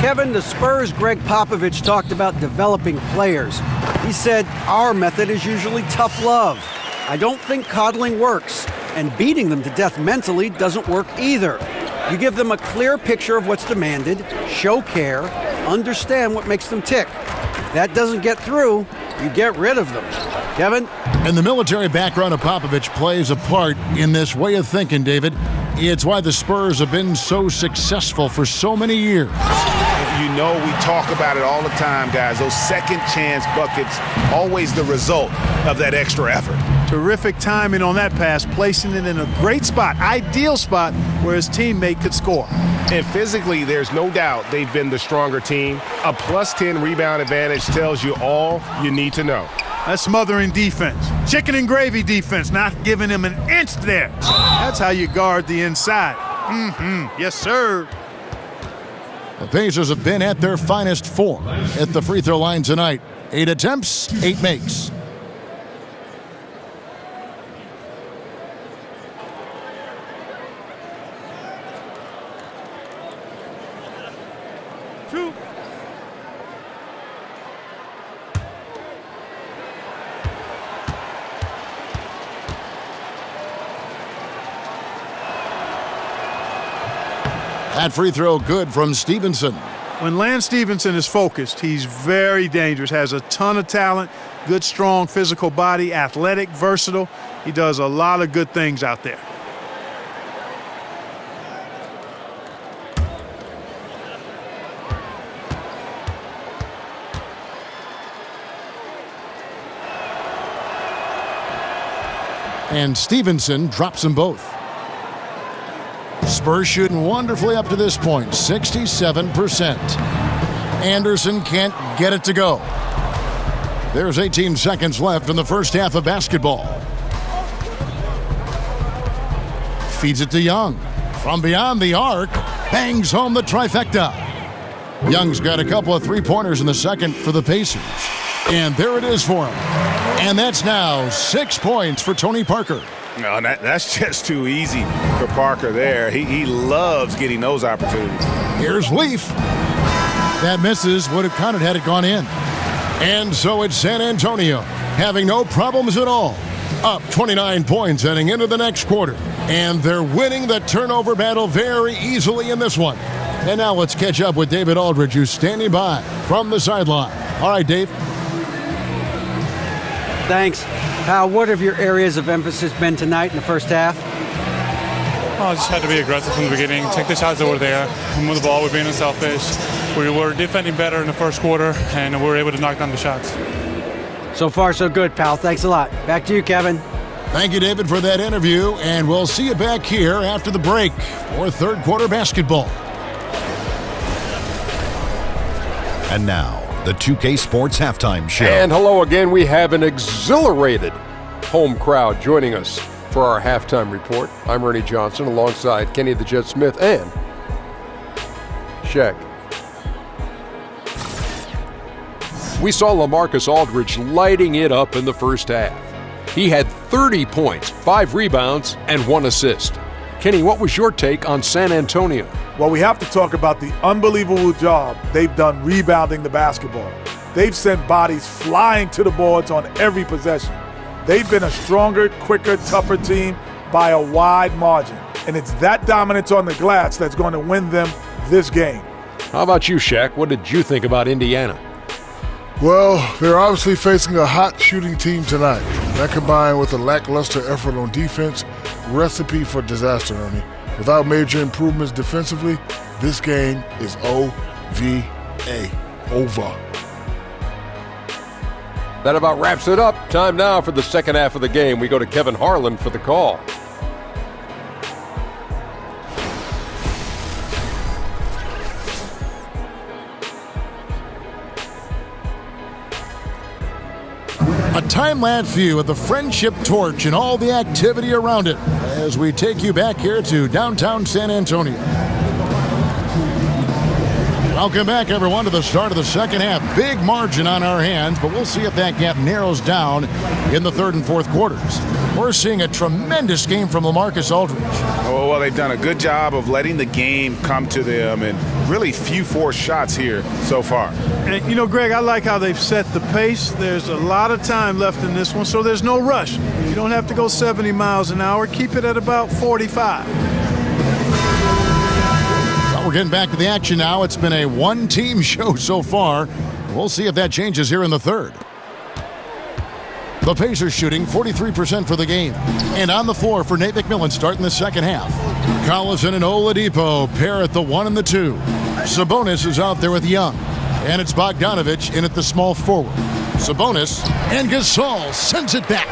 Kevin, the Spurs' Greg Popovich talked about developing players. He said, our method is usually tough love. I don't think coddling works, and beating them to death mentally doesn't work either. You give them a clear picture of what's demanded, show care, understand what makes them tick. If that doesn't get through, you get rid of them. Kevin? And the military background of Popovich plays a part in this way of thinking, David. It's why the Spurs have been so successful for so many years. you know we talk about it all the time, guys. Those second chance buckets, always the result of that extra effort. Terrific timing on that pass, placing it in a great spot, ideal spot where his teammate could score. And physically, there's no doubt they've been the stronger team. A +10 rebound advantage tells you all you need to know. That's smothering defense. Chicken and gravy defense, not giving him an inch there. That's how you guard the inside. Yes, sir. The Pacers have been at their finest form at the free throw line tonight. 8 attempts, 8 makes. That free throw good from Stevenson. When Lance Stevenson is focused, he's very dangerous, has a ton of talent, good, strong physical body, athletic, versatile. He does a lot of good things out there. And Stevenson drops them both. Spurs shooting wonderfully up to this point, 67%. Anderson can't get it to go. There's 18 seconds left in the first half of basketball. Feeds it to Young. From beyond the arc, bangs home the trifecta. Young's got a couple of three-pointers in the second for the Pacers. And there it is for him. And that's now 6 points for Tony Parker. No, that's just too easy for Parker there. He loves getting those opportunities. Here's Leaf. That misses, would have counted had it gone in. And so it's San Antonio, having no problems at all. Up 29 points heading into the next quarter. And they're winning the turnover battle very easily in this one. And now let's catch up with David Aldridge, who's standing by from the sideline. All right, Dave. Thanks. Pal, what have your areas of emphasis been tonight in the first half? I just had to be aggressive from the beginning, take the shots that were there, move the ball, we're being unselfish. We were defending better in the first quarter, and we were able to knock down the shots. So far, so good, pal. Thanks a lot. Back to you, Kevin. Thank you, David, for that interview, and we'll see you back here after the break for third quarter basketball. And now, the 2K Sports Halftime Show. And hello again. We have an exhilarated home crowd joining us for our halftime report. I'm Ernie Johnson alongside Kenny the Jet Smith and Shaq. We saw LaMarcus Aldridge lighting it up in the first half. He had 30 points, 5 rebounds, and 1 assist. Kenny, what was your take on San Antonio? Well, we have to talk about the unbelievable job they've done rebounding the basketball. They've sent bodies flying to the boards on every possession. They've been a stronger, quicker, tougher team by a wide margin. And it's that dominance on the glass that's going to win them this game. How about you, Shaq? What did you think about Indiana? Well, they're obviously facing a hot shooting team tonight. That combined with a lackluster effort on defense, recipe for disaster, Ernie. Without major improvements defensively, this game is OVA. Over. That about wraps it up. Time now for the second half of the game. We go to Kevin Harlan for the call. A time-lapse view of the Friendship Torch and all the activity around it as we take you back here to downtown San Antonio. Welcome back, everyone, to the start of the second half. Big margin on our hands, but we'll see if that gap narrows down in the third and fourth quarters. We're seeing a tremendous game from LaMarcus Aldridge. Oh, well, they've done a good job of letting the game come to them and really few forced shots here so far. And, you know, Greg, I like how they've set the pace. There's a lot of time left in this one, so there's no rush. You don't have to go 70 miles an hour. Keep it at about 45. Well, we're getting back to the action now. It's been a one-team show so far. We'll see if that changes here in the third. The Pacers shooting 43% for the game. And on the floor for Nate McMillan starting the second half. Collison and Oladipo pair at the 1 and the 2. Sabonis is out there with Young. And it's Bogdanovich in at the small forward. Sabonis, and Gasol sends it back.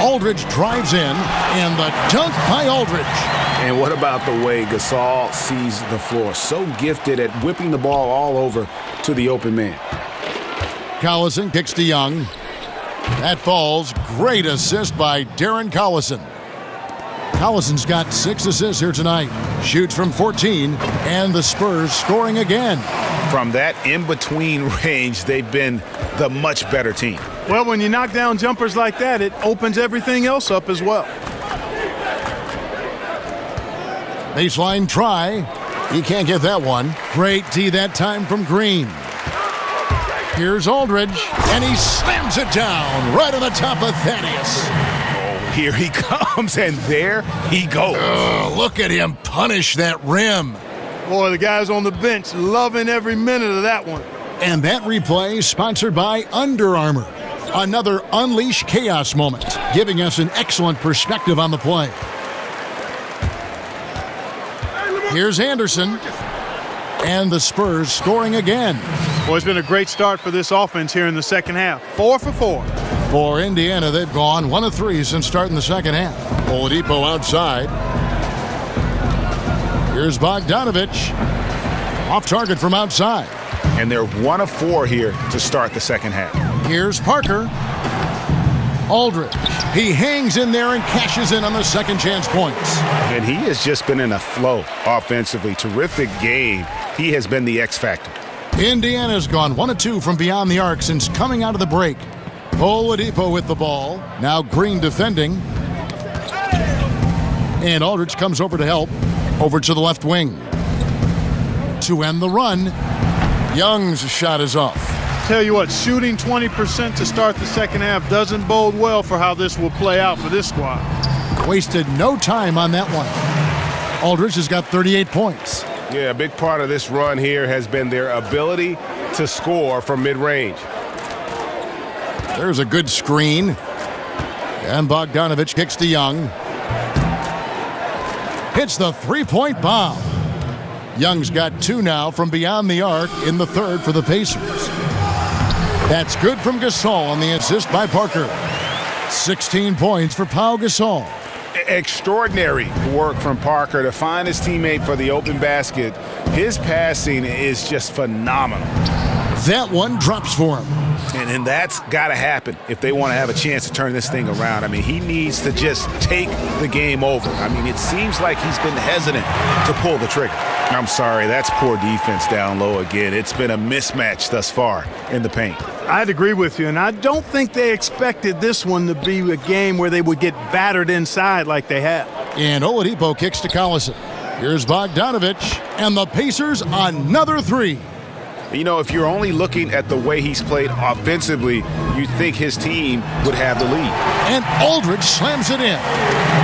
Aldridge drives in, and the dunk by Aldridge. And what about the way Gasol sees the floor? So gifted at whipping the ball all over to the open man. Collison kicks to Young. That falls. Great assist by Darren Collison. Collison's got 6 assists here tonight. Shoots from 14, and the Spurs scoring again. From that in-between range, they've been the much better team. Well, when you knock down jumpers like that, it opens everything else up as well. Baseline try. He can't get that one. Great D that time from Green. Here's Aldridge, and he slams it down right on the top of Thaddeus. Here he comes, and there he goes. Look at him punish that rim. Boy, the guys on the bench loving every minute of that one. And that replay sponsored by Under Armour. Another Unleash Chaos moment, giving us an excellent perspective on the play. Here's Anderson. And the Spurs scoring again. Well, it's been a great start for this offense here in the second half. 4 for 4. For Indiana, they've gone 1 of 3 since starting the second half. Oladipo outside. Here's Bogdanovich. Off target from outside. And they're 1 of 4 here to start the second half. Here's Parker. Aldridge. He hangs in there and cashes in on the second chance points. And he has just been in a flow offensively. Terrific game. He has been the X factor. Indiana's gone 1 of 2 from beyond the arc since coming out of the break. Oladipo with the ball. Now Green defending. And Aldridge comes over to help. Over to the left wing. To end the run. Young's shot is off. Tell you what, shooting 20% to start the second half doesn't bode well for how this will play out for this squad. Wasted no time on that one. Aldridge has got 38 points. Yeah, a big part of this run here has been their ability to score from mid-range. There's a good screen. And Bogdanovich kicks to Young. Hits the three-point bomb. Young's got 2 now from beyond the arc in the third for the Pacers. That's good from Gasol on the assist by Parker. 16 points for Pau Gasol. Extraordinary work from Parker to find his teammate for the open basket. His passing is just phenomenal. That one drops for him. And that's got to happen if they want to have a chance to turn this thing around. I mean, he needs to just take the game over. I mean, it seems like he's been hesitant to pull the trigger. I'm sorry, that's poor defense down low again. It's been a mismatch thus far in the paint. I'd agree with you, and I don't think they expected this one to be a game where they would get battered inside like they have. And Oladipo kicks to Collison. Here's Bogdanovich, and the Pacers another 3. You know, if you're only looking at the way he's played offensively, you'd think his team would have the lead. And Aldridge slams it in.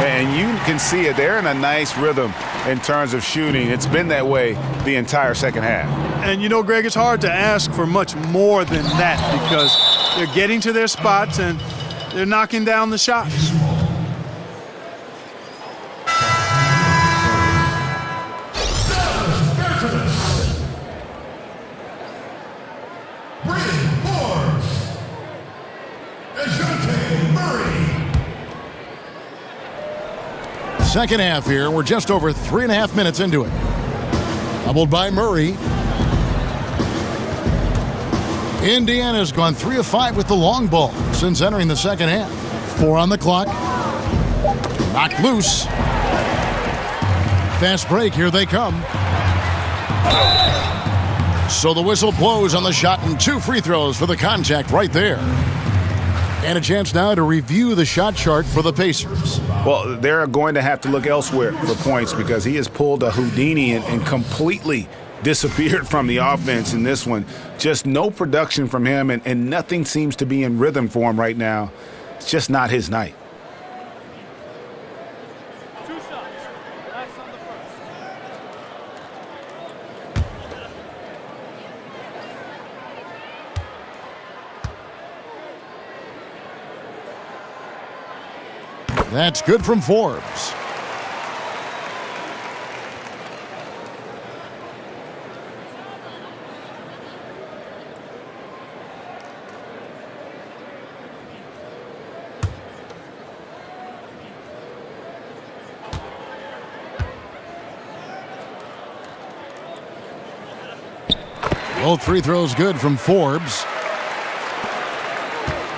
And you can see it. They're in a nice rhythm in terms of shooting. It's been that way the entire second half. And, you know, Greg, it's hard to ask for much more than that because they're getting to their spots and they're knocking down the shots. Second half here. We're just over 3.5 minutes into it. Doubled by Murray. Indiana's gone 3 of 5 with the long ball since entering the second half. 4 on the clock. Knocked loose. Fast break. Here they come. So the whistle blows on the shot and 2 free throws for the contact right there. And a chance now to review the shot chart for the Pacers. Well, they're going to have to look elsewhere for points because he has pulled a Houdini and completely disappeared from the offense in this one. Just no production from him, and nothing seems to be in rhythm for him right now. It's just not his night. 2 shots. Last on the first. That's good from Forbes. Both free throws good from Forbes.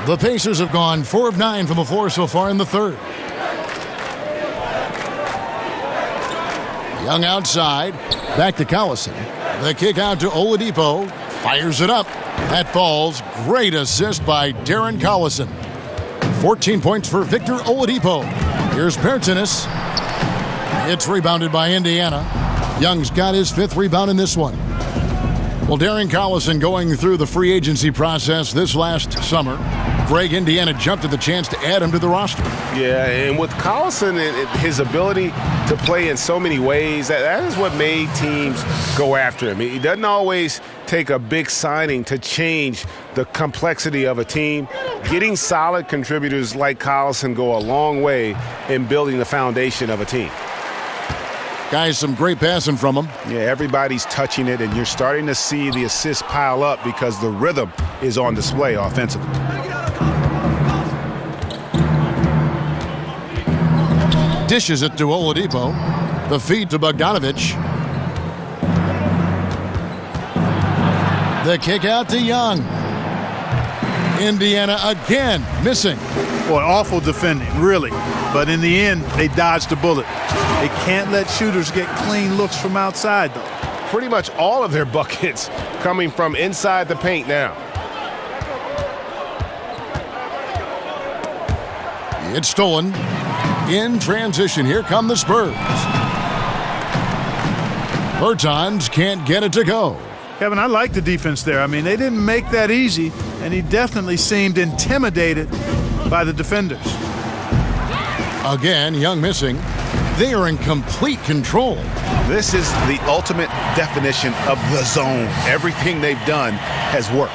The Pacers have gone 4 of 9 from the floor so far in the third. Young outside. Back to Collison. The kick out to Oladipo. Fires it up. That falls. Great assist by Darren Collison. 14 points for Victor Oladipo. Here's Pertinis. It's rebounded by Indiana. Young's got his 5th rebound in this one. Well, Darren Collison going through the free agency process this last summer. Greg, Indiana jumped at the chance to add him to the roster. Yeah, and with Collison, his ability to play in so many ways, that is what made teams go after him. He doesn't always take a big signing to change the complexity of a team. Getting solid contributors like Collison go a long way in building the foundation of a team. Guys, some great passing from him. Yeah, everybody's touching it, and you're starting to see the assists pile up because the rhythm is on display offensively. Dishes it to Oladipo. The feed to Bogdanovich. The kick out to Young. Indiana again missing. Boy, awful defending, really. But in the end, they dodged the bullet. They can't let shooters get clean looks from outside, though. Pretty much all of their buckets coming from inside the paint now. It's stolen. In transition, here come the Spurs. Bertans can't get it to go. Kevin, I like the defense there. I mean, they didn't make that easy, and he definitely seemed intimidated by the defenders. Again, Young missing. They are in complete control. This is the ultimate definition of the zone. Everything they've done has worked.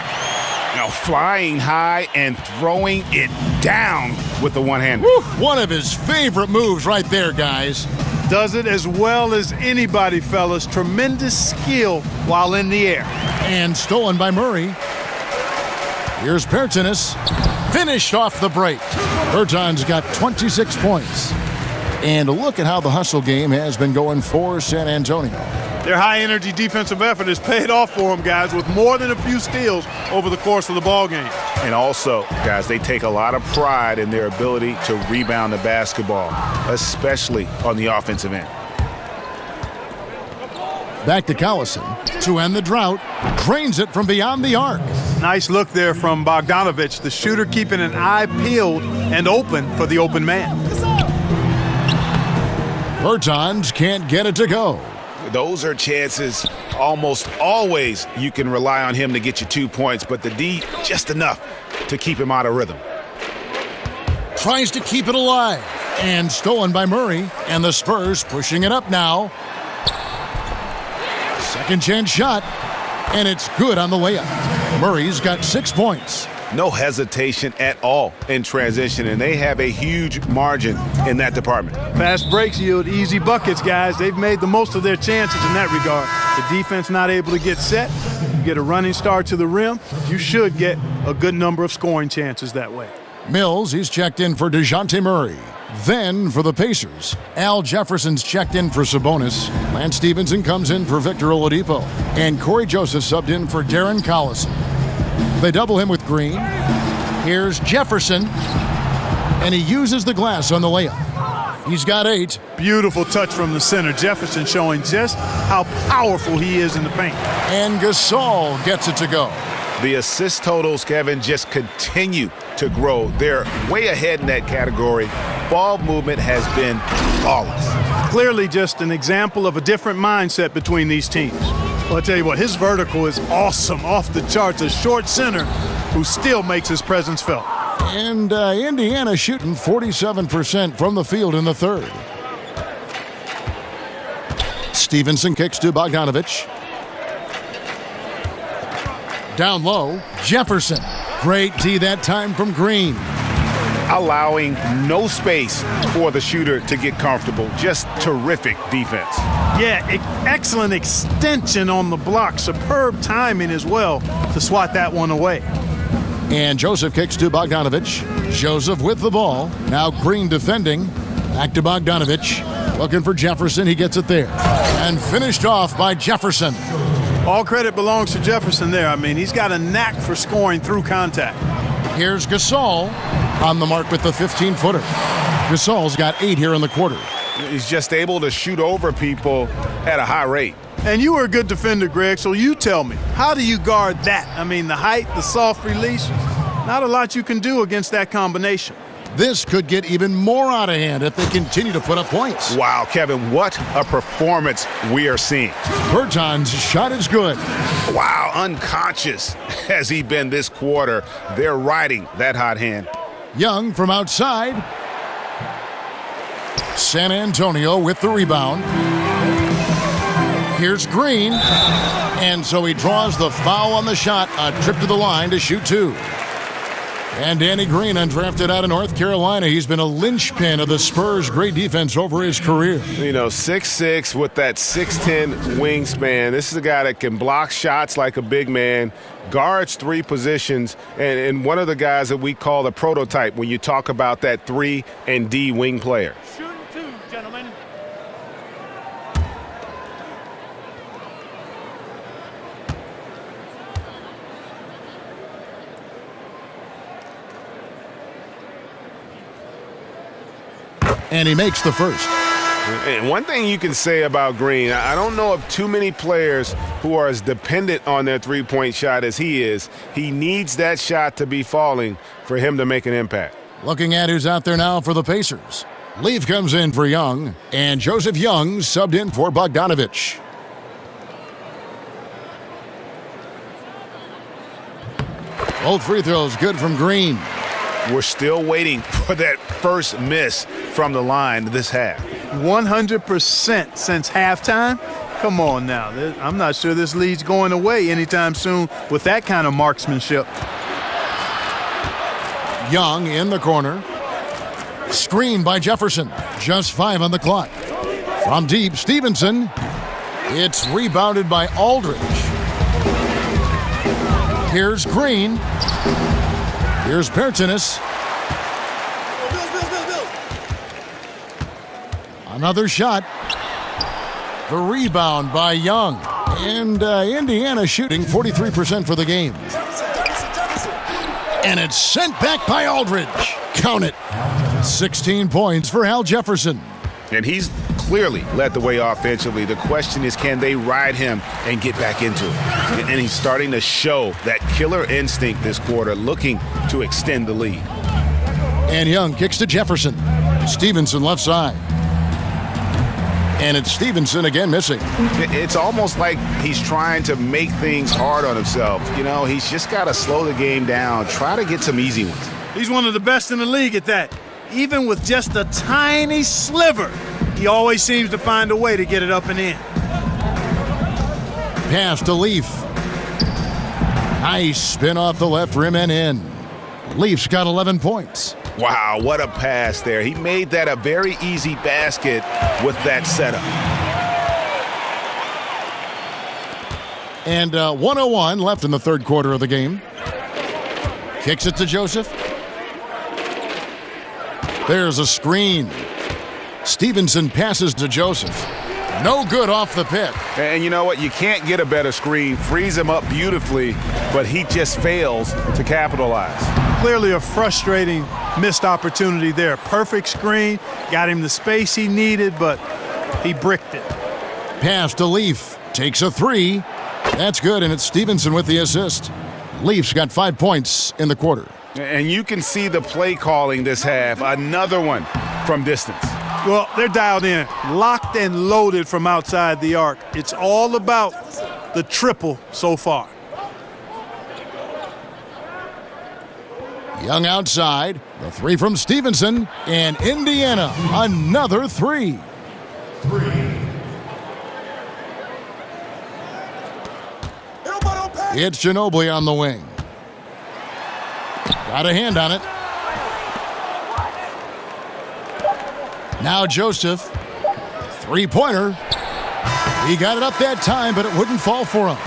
Now flying high and throwing it down with the one-hander. One of his favorite moves right there, guys. Does it as well as anybody, fellas. Tremendous skill while in the air. And stolen by Murray. Here's Pertinis. Finished off the break. Bertans got 26 points. And look at how the hustle game has been going for San Antonio. Their high-energy defensive effort has paid off for them, guys, with more than a few steals over the course of the ball game. And also, guys, they take a lot of pride in their ability to rebound the basketball, especially on the offensive end. Back to Collison to end the drought. Drains it from beyond the arc. Nice look there from Bogdanovich, the shooter keeping an eye peeled and open for the open man. Bertans can't get it to go. Those are chances almost always you can rely on him to get you 2 points, but the D just enough to keep him out of rhythm. Tries to keep it alive. And stolen by Murray. And the Spurs pushing it up now. Second chance shot. And it's good on the layup. Murray's got 6 points. No hesitation at all in transition, and they have a huge margin in that department. Fast breaks yield easy buckets, guys. They've made the most of their chances in that regard. The defense not able to get set. You get a running start to the rim, you should get a good number of scoring chances that way. Mills, he's checked in for DeJounte Murray. Then for the Pacers, Al Jefferson's checked in for Sabonis. Lance Stevenson comes in for Victor Oladipo. And Corey Joseph subbed in for Darren Collison. They double him with Green. Here's Jefferson. And he uses the glass on the layup. He's got 8. Beautiful touch from the center. Jefferson showing just how powerful he is in the paint. And Gasol gets it to go. The assist totals, Kevin, just continue to grow. They're way ahead in that category. Ball movement has been flawless. Clearly just an example of a different mindset between these teams. Well, I'll tell you what, his vertical is awesome, off the charts. A short center who still makes his presence felt. And Indiana shooting 47% from the field in the third. Stevenson kicks to Bogdanovich. Down low, Jefferson. Great D that time from Green. Allowing no space for the shooter to get comfortable. Just terrific defense. Yeah, excellent extension on the block. Superb timing as well to swat that one away. And Joseph kicks to Bogdanovich. Joseph with the ball. Now Green defending. Back to Bogdanovich. Looking for Jefferson. He gets it there. And finished off by Jefferson. All credit belongs to Jefferson there. I mean, he's got a knack for scoring through contact. Here's Gasol on the mark with the 15-footer. Gasol's got 8 here in the quarter. He's just able to shoot over people at a high rate. And you were a good defender, Greg, so you tell me, how do you guard that? I mean, the height, the soft release, not a lot you can do against that combination. This could get even more out of hand if they continue to put up points. Wow, Kevin, what a performance we are seeing. Berton's shot is good. Wow, unconscious has he been this quarter. They're riding that hot hand. Young from outside. San Antonio with the rebound. Here's Green. And so he draws the foul on the shot. A trip to the line to shoot 2. And Danny Green, undrafted out of North Carolina. He's been a linchpin of the Spurs' great defense over his career. You know, 6'6" with that 6'10" wingspan. This is a guy that can block shots like a big man, guards 3 positions, and one of the guys that we call the prototype when you talk about that 3 and D wing player. Shooting 2, gentlemen. And he makes the first. And one thing you can say about Green, I don't know of too many players who are as dependent on their three-point shot as he is. He needs that shot to be falling for him to make an impact. Looking at who's out there now for the Pacers. Leaf comes in for Young, and Joseph Young subbed in for Bogdanovich. Both free throws good from Green. We're still waiting for that first miss from the line this half. 100% since halftime? Come on now. I'm not sure this lead's going away anytime soon with that kind of marksmanship. Young in the corner. Screen by Jefferson. Just 5 on the clock. From deep, Stevenson. It's rebounded by Aldridge. Here's Green. Here's Bertans. Another shot. The rebound by Young. And Indiana shooting 43% for the game. And it's sent back by Aldridge. Count it. 16 points for Al Jefferson. And he's clearly led the way offensively. The question is, can they ride him and get back into it? And he's starting to show that killer instinct this quarter, looking to extend the lead. And Young kicks to Jefferson. Stevenson left side. And it's Stevenson again missing. It's almost like he's trying to make things hard on himself. You know, he's just got to slow the game down, try to get some easy ones. He's one of the best in the league at that. Even with just a tiny sliver, he always seems to find a way to get it up and in. Pass to Leaf. Nice spin off the left rim and in. Leaf's got 11 points. Wow, what a pass there. He made that a very easy basket with that setup. And 1:01 left in the third quarter of the game. Kicks it to Joseph. There's a screen. Stevenson passes to Joseph. No good off the pick. And you know what? You can't get a better screen. Frees him up beautifully, but he just fails to capitalize. Clearly a frustrating missed opportunity there. Perfect screen, got him the space he needed, but he bricked it. Pass to Leaf. Takes a 3. That's good, and it's Stevenson with the assist. Leaf's got 5 points in the quarter. And you can see the play calling this half. Another one from distance. Well, they're dialed in, locked and loaded from outside the arc. It's all about the triple so far. Young outside, the 3 from Stevenson, and Indiana, another 3. It's Ginobili on the wing. Got a hand on it. Now Joseph, 3-pointer. He got it up that time, but it wouldn't fall for him.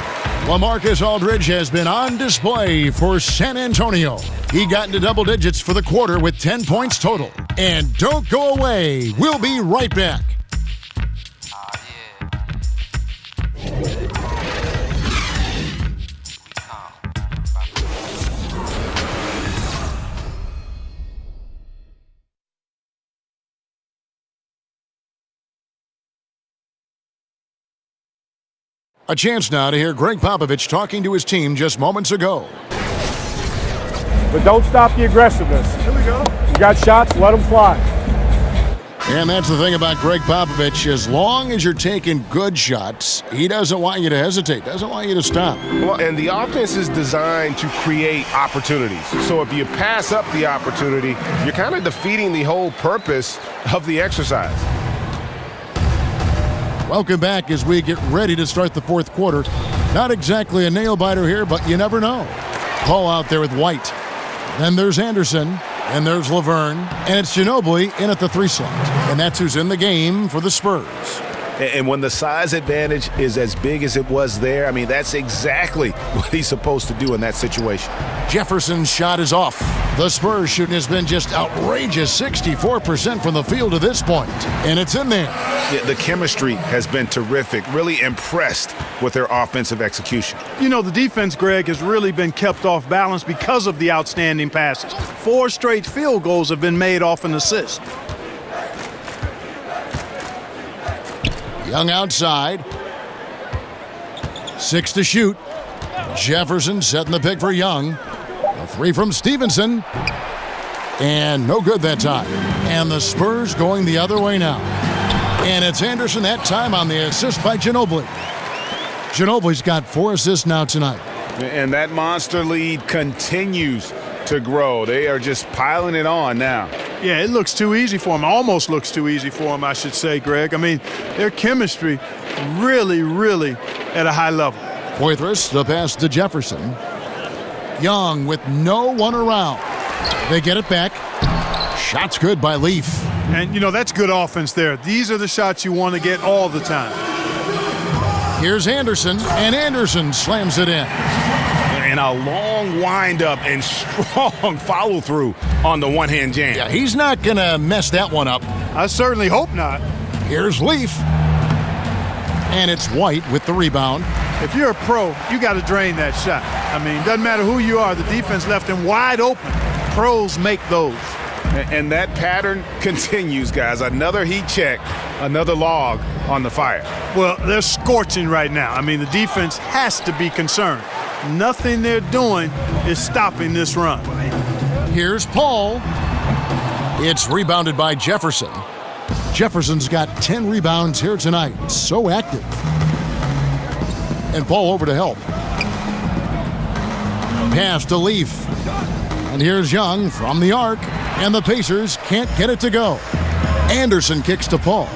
LaMarcus Aldridge has been on display for San Antonio. He got into double digits for the quarter with 10 points total. And don't go away. We'll be right back. A chance now to hear Greg Popovich talking to his team just moments ago. But don't stop the aggressiveness. Here we go. You got shots, let them fly. And that's the thing about Greg Popovich. As long as you're taking good shots, he doesn't want you to hesitate, doesn't want you to stop. Well, and the offense is designed to create opportunities. So if you pass up the opportunity, you're kind of defeating the whole purpose of the exercise. Welcome back as we get ready to start the fourth quarter. Not exactly a nail-biter here, but you never know. Paul out there with White. Then there's Anderson. And there's Laverne. And it's Ginobili in at the 3 slot. And that's who's in the game for the Spurs. And when the size advantage is as big as it was there, I mean, that's exactly what he's supposed to do in that situation. Jefferson's shot is off. The Spurs shooting has been just outrageous, 64% from the field to this point. And it's in there. Yeah, the chemistry has been terrific. Really impressed with their offensive execution. You know, the defense, Greg, has really been kept off balance because of the outstanding passes. 4 straight field goals have been made off an assist. Young outside. 6 to shoot. Jefferson setting the pick for Young. A 3 from Stevenson. And no good that time. And the Spurs going the other way now. And it's Anderson that time on the assist by Ginobili. Ginobili's got 4 assists now tonight. And that monster lead continues to grow. They are just piling it on now. Yeah, it looks too easy for him. Almost looks too easy for him, I should say, Greg. I mean, their chemistry really, really at a high level. Poitras, the pass to Jefferson. Young with no one around. They get it back. Shot's good by Leaf. And, you know, that's good offense there. These are the shots you want to get all the time. Here's Anderson, and Anderson slams it in. And a long windup and strong follow-through on the one-hand jam. Yeah, he's not going to mess that one up. I certainly hope not. Here's Leaf. And it's White with the rebound. If you're a pro, you got to drain that shot. I mean, doesn't matter who you are, the defense left him wide open. Pros make those. And that pattern continues, guys. Another heat check, another log on the fire. Well, they're scorching right now. I mean, the defense has to be concerned. Nothing they're doing is stopping this run. Here's Paul. It's rebounded by Jefferson. Jefferson's got 10 rebounds here tonight. So active. And Paul over to help. Pass to Leaf. And here's Young from the arc. And the Pacers can't get it to go. Anderson kicks to Paul.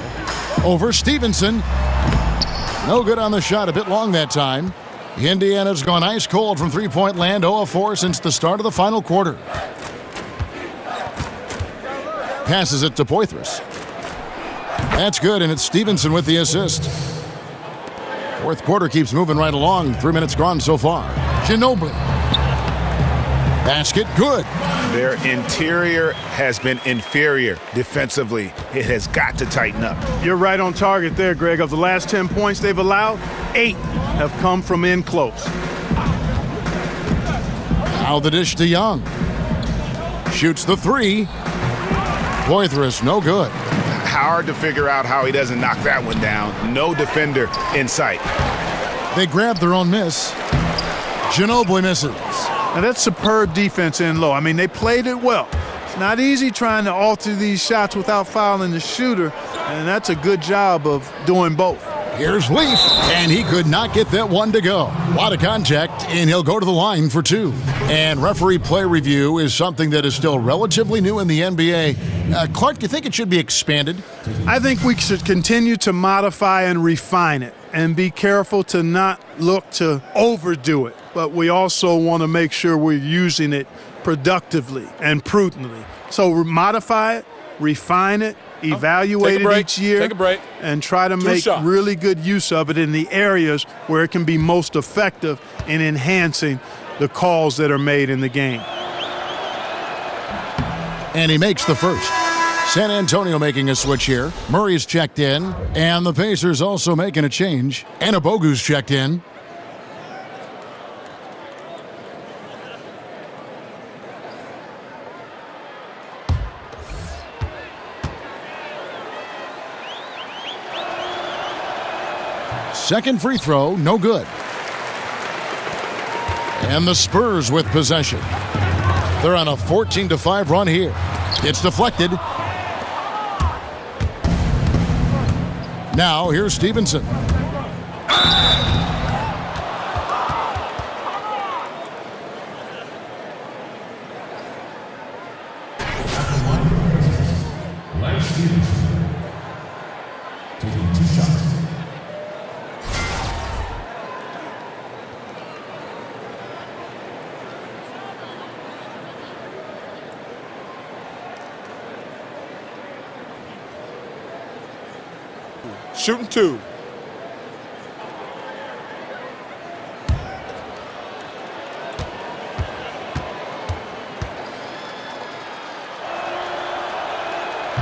Over Stevenson. No good on the shot. A bit long that time. Indiana's gone ice cold from three-point land, 0 of 4 since the start of the final quarter. Passes it to Poitras. That's good, and it's Stevenson with the assist. Fourth quarter keeps moving right along. 3 minutes gone so far. Ginobili. Basket good. Their interior has been inferior defensively. It has got to tighten up. You're right on target there, Greg. Of the last 10 points they've allowed, 8 have come from in close. Now the dish to Young. Shoots the 3. Poitras, no good. Hard to figure out how he doesn't knock that one down. No defender in sight. They grab their own miss. Ginobili misses. Now that's superb defense in low. I mean, they played it well. It's not easy trying to alter these shots without fouling the shooter, and that's a good job of doing both. Here's Leaf, and he could not get that one to go. A lot of contact, and he'll go to the line for 2. And referee play review is something that is still relatively new in the NBA. Clark, do you think it should be expanded? I think we should continue to modify and refine it and be careful to not look to overdo it. But we also want to make sure we're using it productively and prudently. So modify it, refine it, evaluate it each year, take a break, and try to make really good use of it in the areas where it can be most effective in enhancing the calls that are made in the game. And he makes the first. San Antonio making a switch here. Murray's checked in, and the Pacers also making a change. Anabogu's checked in. Second free throw, no good. And the Spurs with possession. They're on a 14-5 run here. It's deflected. Now here's Stevenson. Taking 2 shots. Shooting 2.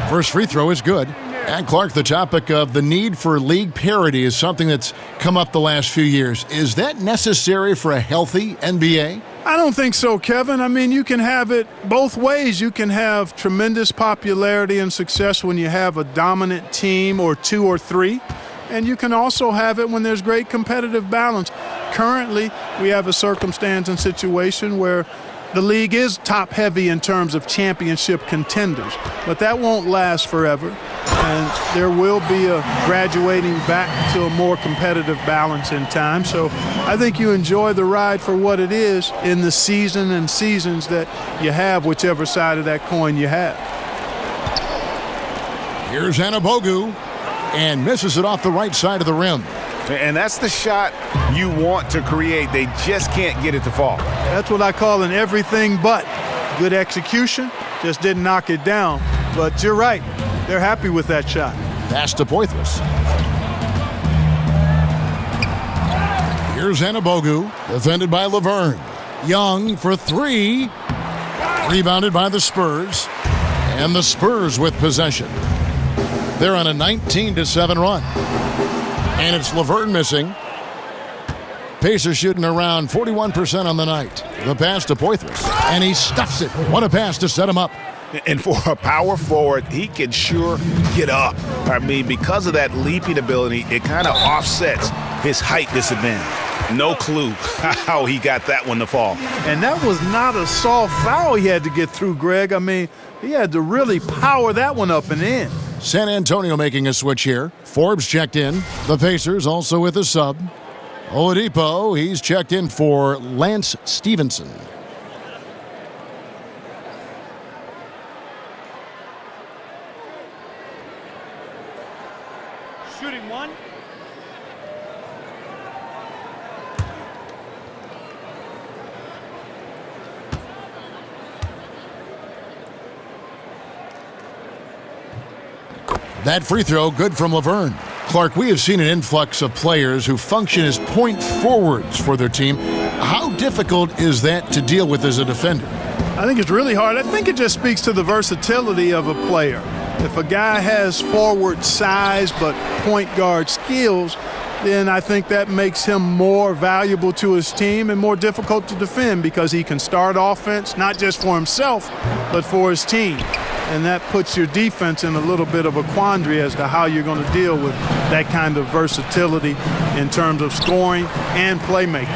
First free throw is good. And Clark, the topic of the need for league parity is something that's come up the last few years. Is that necessary for a healthy NBA? I don't think so, Kevin. I mean, you can have it both ways. You can have tremendous popularity and success when you have a dominant team or 2 or 3. And you can also have it when there's great competitive balance. Currently, we have a circumstance and situation where the league is top-heavy in terms of championship contenders, but that won't last forever, and there will be a graduating back to a more competitive balance in time. So I think you enjoy the ride for what it is in the season and seasons that you have, whichever side of that coin you have. Here's Anabogu, and misses it off the right side of the rim. And that's the shot you want to create. They just can't get it to fall. That's what I call an everything but. Good execution, just didn't knock it down. But you're right, they're happy with that shot. Pass to Poitras. Here's Anabogu, defended by Laverne. Young for 3. Rebounded by the Spurs. And the Spurs with possession. They're on a 19-7 run. And it's Laverne missing. Pacers shooting around 41% on the night. The pass to Poitras, and he stuffs it. What a pass to set him up. And for a power forward, he can sure get up. I mean, because of that leaping ability, it kind of offsets his height disadvantage. No clue how he got that one to fall. And that was not a soft foul he had to get through, Greg. I mean, he had to really power that one up and in. San Antonio making a switch here. Forbes checked in. The Pacers also with a sub. Oladipo, he's checked in for Lance Stevenson. Shooting 1. That free throw, good from Laverne. Clark, we have seen an influx of players who function as point forwards for their team. How difficult is that to deal with as a defender? I think it's really hard. I think it just speaks to the versatility of a player. If a guy has forward size but point guard skills, then I think that makes him more valuable to his team and more difficult to defend because he can start offense, not just for himself, but for his team. And that puts your defense in a little bit of a quandary as to how you're going to deal with that kind of versatility in terms of scoring and playmaking.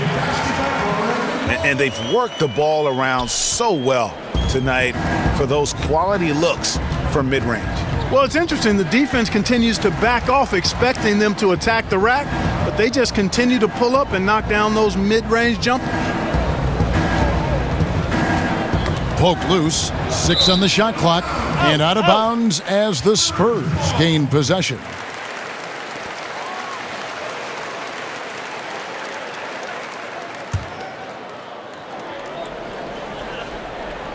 And they've worked the ball around so well tonight for those quality looks from mid-range. Well, it's interesting. The defense continues to back off, expecting them to attack the rack, but they just continue to pull up and knock down those mid-range jumpers. Poked loose, 6 on the shot clock, and out of bounds as the Spurs gain possession.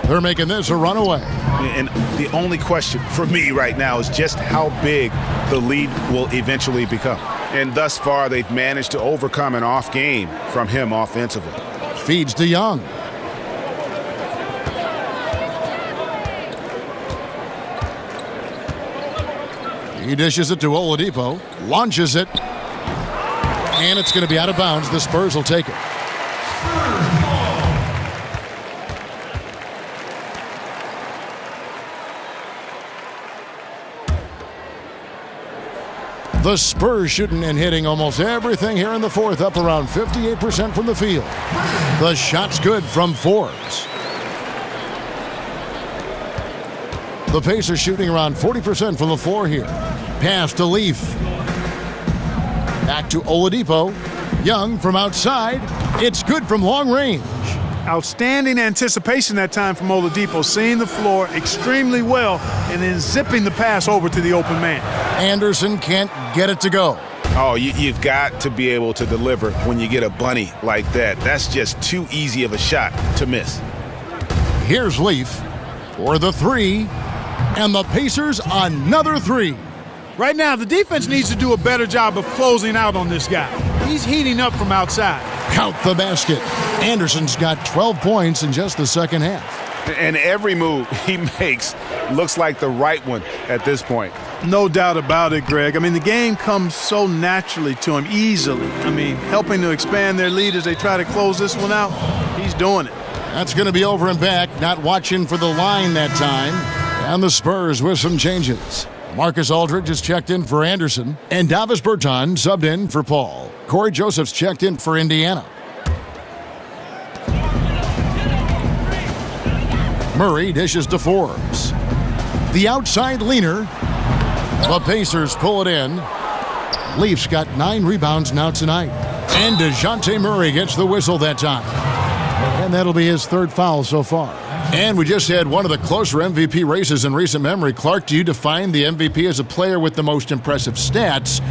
They're making this a runaway. And the only question for me right now is just how big the lead will eventually become. And thus far, they've managed to overcome an off game from him offensively. Feeds to Young. He dishes it to Oladipo, launches it, and it's going to be out of bounds. The Spurs will take it. The Spurs shooting and hitting almost everything here in the fourth, up around 58% from the field. The shot's good from Forbes. The Pacers shooting around 40% from the floor here. Pass to Leaf. Back to Oladipo. Young from outside. It's good from long range. Outstanding anticipation that time from Oladipo, seeing the floor extremely well and then zipping the pass over to the open man. Anderson can't get it to go. Oh, you've got to be able to deliver when you get a bunny like that. That's just too easy of a shot to miss. Here's Leaf for the three, and the Pacers another three. Right now, the defense needs to do a better job of closing out on this guy. He's heating up from outside. Count the basket. Anderson's got 12 points in just the second half. And every move he makes looks like the right one at this point. No doubt about it, Greg. I mean, the game comes so naturally to him, easily. I mean, helping to expand their lead as they try to close this one out, he's doing it. That's going to be over and back, not watching for the line that time. And the Spurs with some changes. Marcus Aldridge has checked in for Anderson, and Davis Bertans subbed in for Paul. Corey Joseph's checked in for Indiana. Murray dishes to Forbes. The outside leaner. The Pacers pull it in. Leafs got 9 rebounds now tonight. And DeJounte Murray gets the whistle that time. And that'll be his third foul so far. And we just had one of the closer MVP races in recent memory. Clark, do you define the MVP as a player with the most impressive stats,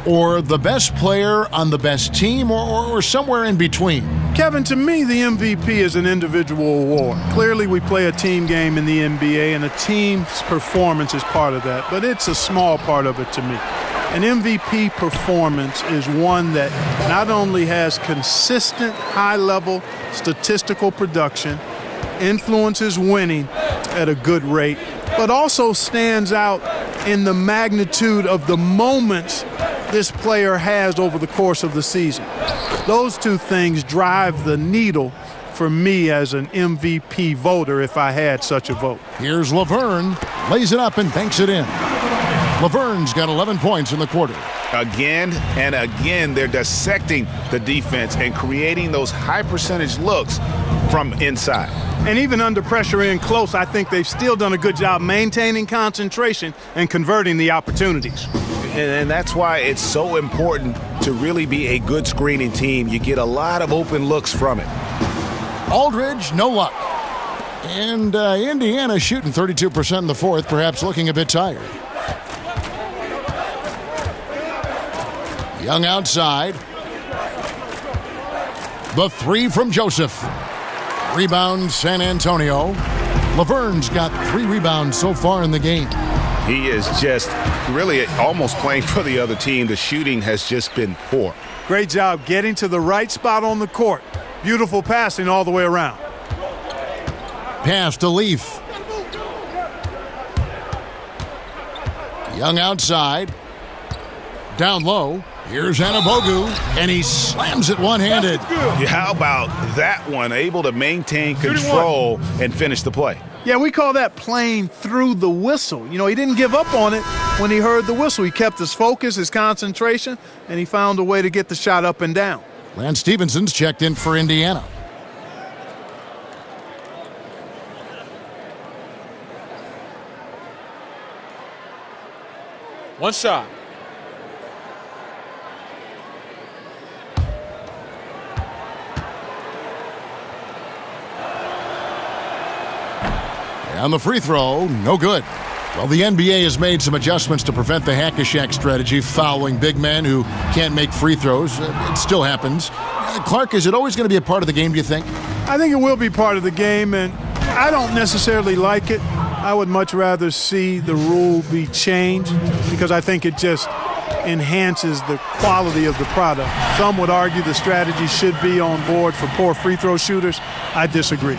or the best player on the best team, or somewhere in between? Kevin, to me, the MVP is an individual award. Clearly, we play a team game in the NBA, and a team's performance is part of that, but it's a small part of it to me. An MVP performance is one that not only has consistent, high-level statistical production, influences winning at a good rate, but also stands out in the magnitude of the moments this player has over the course of the season. Those two things drive the needle for me as an MVP voter if I had such a vote. Here's Laverne, lays it up and banks it in. Laverne's got 11 points in the quarter. Again and again, they're dissecting the defense and creating those high percentage looks from inside. And even under pressure in close, I think they've still done a good job maintaining concentration and converting the opportunities. And that's why it's so important to really be a good screening team. You get a lot of open looks from it. Aldridge, no luck. And Indiana shooting 32% in the fourth, perhaps looking a bit tired. Young outside. The three from Joseph. Rebound, San Antonio. Laverne's got 3 rebounds so far in the game. He is just really almost playing for the other team. The shooting has just been poor. Great job getting to the right spot on the court. Beautiful passing all the way around. Pass to Leaf. Young outside. Down low. Here's Anabogu, and he slams it one-handed. Yeah, how about that one? Able to maintain control and finish the play. Yeah, we call that playing through the whistle. You know, he didn't give up on it when he heard the whistle. He kept his focus, his concentration, and he found a way to get the shot up and down. Lance Stephenson's checked in for Indiana. One shot. And the free throw, no good. Well, the NBA has made some adjustments to prevent the hack-a-shack strategy, fouling big men who can't make free throws. It still happens. Clark, is it always going to be a part of the game, do you think? I think it will be part of the game, and I don't necessarily like it. I would much rather see the rule be changed because I think it just enhances the quality of the product. Some would argue the strategy should be on board for poor free throw shooters. I disagree.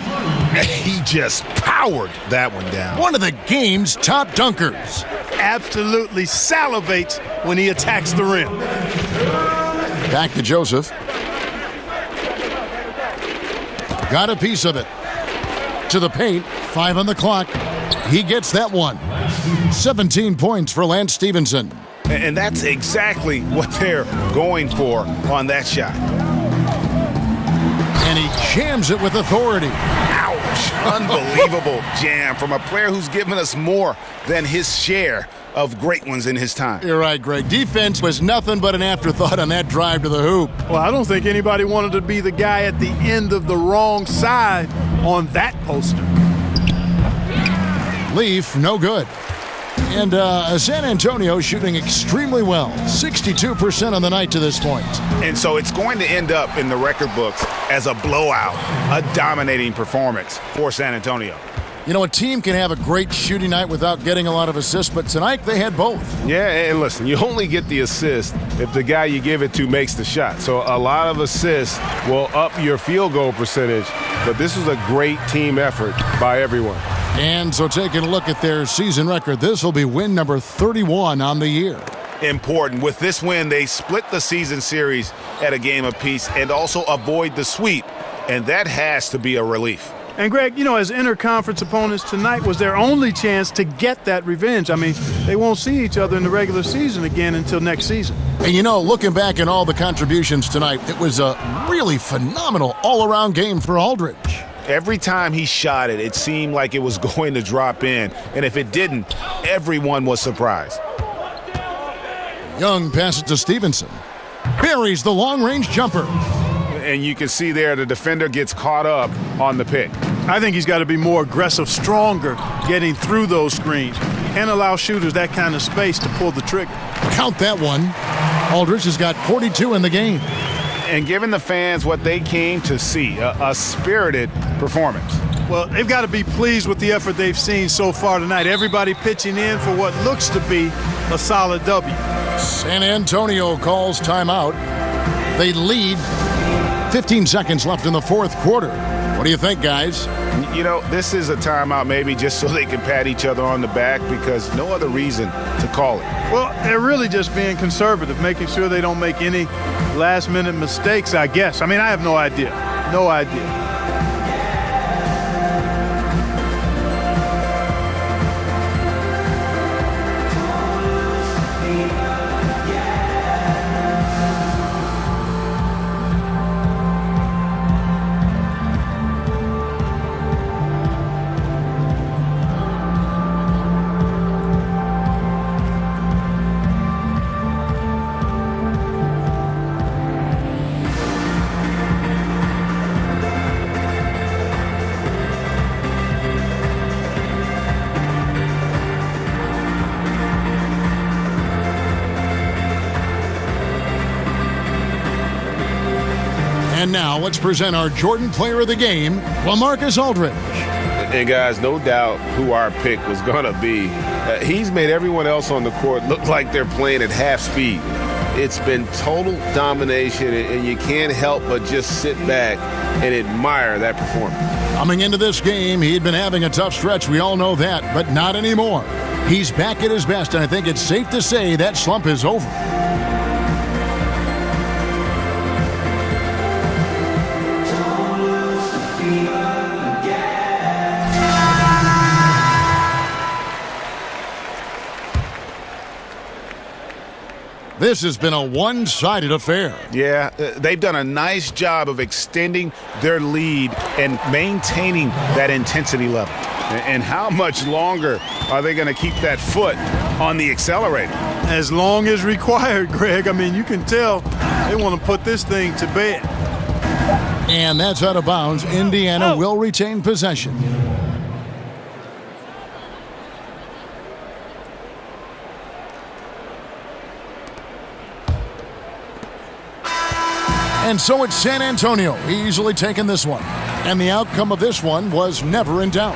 He just powered that one down. One of the game's top dunkers. Absolutely salivates when he attacks the rim. Back to Joseph. Got a piece of it. To the paint, 5 on the clock. He gets that one. 17 points for Lance Stephenson. And that's exactly what they're going for on that shot. And he jams it with authority. Ouch. Unbelievable jam from a player who's given us more than his share of great ones in his time. You're right, Greg. Defense was nothing but an afterthought on that drive to the hoop. Well, I don't think anybody wanted to be the guy at the end of the wrong side on that poster. Leaf, no good. And San Antonio shooting extremely well. 62% on the night to this point. And so it's going to end up in the record books as a blowout, a dominating performance for San Antonio. You know, a team can have a great shooting night without getting a lot of assists, but tonight they had both. Yeah, and listen, you only get the assist if the guy you give it to makes the shot. So a lot of assists will up your field goal percentage, but this was a great team effort by everyone. And so taking a look at their season record, this will be win number 31 on the year. Important. With this win, they split the season series at a game apiece and also avoid the sweep, and that has to be a relief. And, Greg, you know, as interconference opponents, tonight was their only chance to get that revenge. I mean, they won't see each other in the regular season again until next season. And, you know, looking back at all the contributions tonight, it was a really phenomenal all-around game for Aldridge. Every time he shot it, it seemed like it was going to drop in. And if it didn't, everyone was surprised. Young passes to Stevenson. Buries the long-range jumper. And you can see there the defender gets caught up on the pick. I think he's got to be more aggressive, stronger, getting through those screens. Can't allow shooters that kind of space to pull the trigger. Count that one. Aldridge has got 42 in the game. And giving the fans what they came to see, a spirited performance. Well, they've got to be pleased with the effort they've seen so far tonight. Everybody pitching in for what looks to be a solid W. San Antonio calls timeout. They lead. 15 seconds left in the fourth quarter. What do you think, guys? You know, this is a timeout maybe just so they can pat each other on the back because no other reason to call it. Well, they're really just being conservative, making sure they don't make any last-minute mistakes, I guess. I mean, I have no idea. No idea. And now let's present our Jordan Player of the Game, LaMarcus Aldridge. And guys, no doubt who our pick was going to be. He's made everyone else on the court look like they're playing at half speed. It's been total domination, and you can't help but just sit back and admire that performance. Coming into this game, he'd been having a tough stretch. We all know that, but not anymore. He's back at his best, and I think it's safe to say that slump is over. This has been a one-sided affair. Yeah, they've done a nice job of extending their lead and maintaining that intensity level. And how much longer are they going to keep that foot on the accelerator? As long as required, Greg. I mean, you can tell they want to put this thing to bed. And that's out of bounds. Indiana will retain possession. And so it's San Antonio easily taking this one. And the outcome of this one was never in doubt.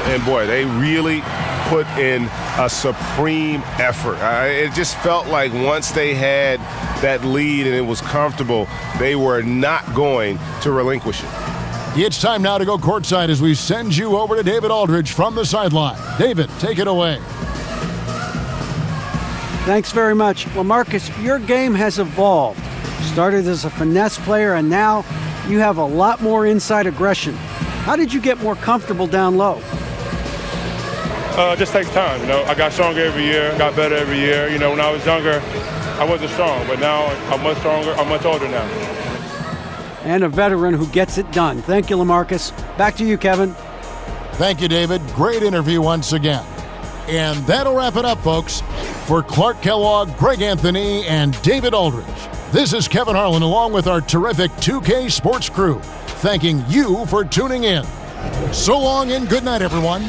And boy, they really put in a supreme effort. It just felt like once they had that lead and it was comfortable, they were not going to relinquish it. It's time now to go courtside as we send you over to David Aldridge from the sideline. David, take it away. Thanks very much. LaMarcus, your game has evolved. Started as a finesse player, and now you have a lot more inside aggression. How did you get more comfortable down low? Just takes time, you know. I got stronger every year, got better every year. You know, when I was younger, I wasn't strong, but now I'm much stronger. I'm much older now. And a veteran who gets it done. Thank you, LaMarcus. Back to you, Kevin. Thank you, David. Great interview once again. And that'll wrap it up, folks. For Clark Kellogg, Greg Anthony, and David Aldridge, this is Kevin Harlan along with our terrific 2K Sports crew, thanking you for tuning in. So long and good night, everyone.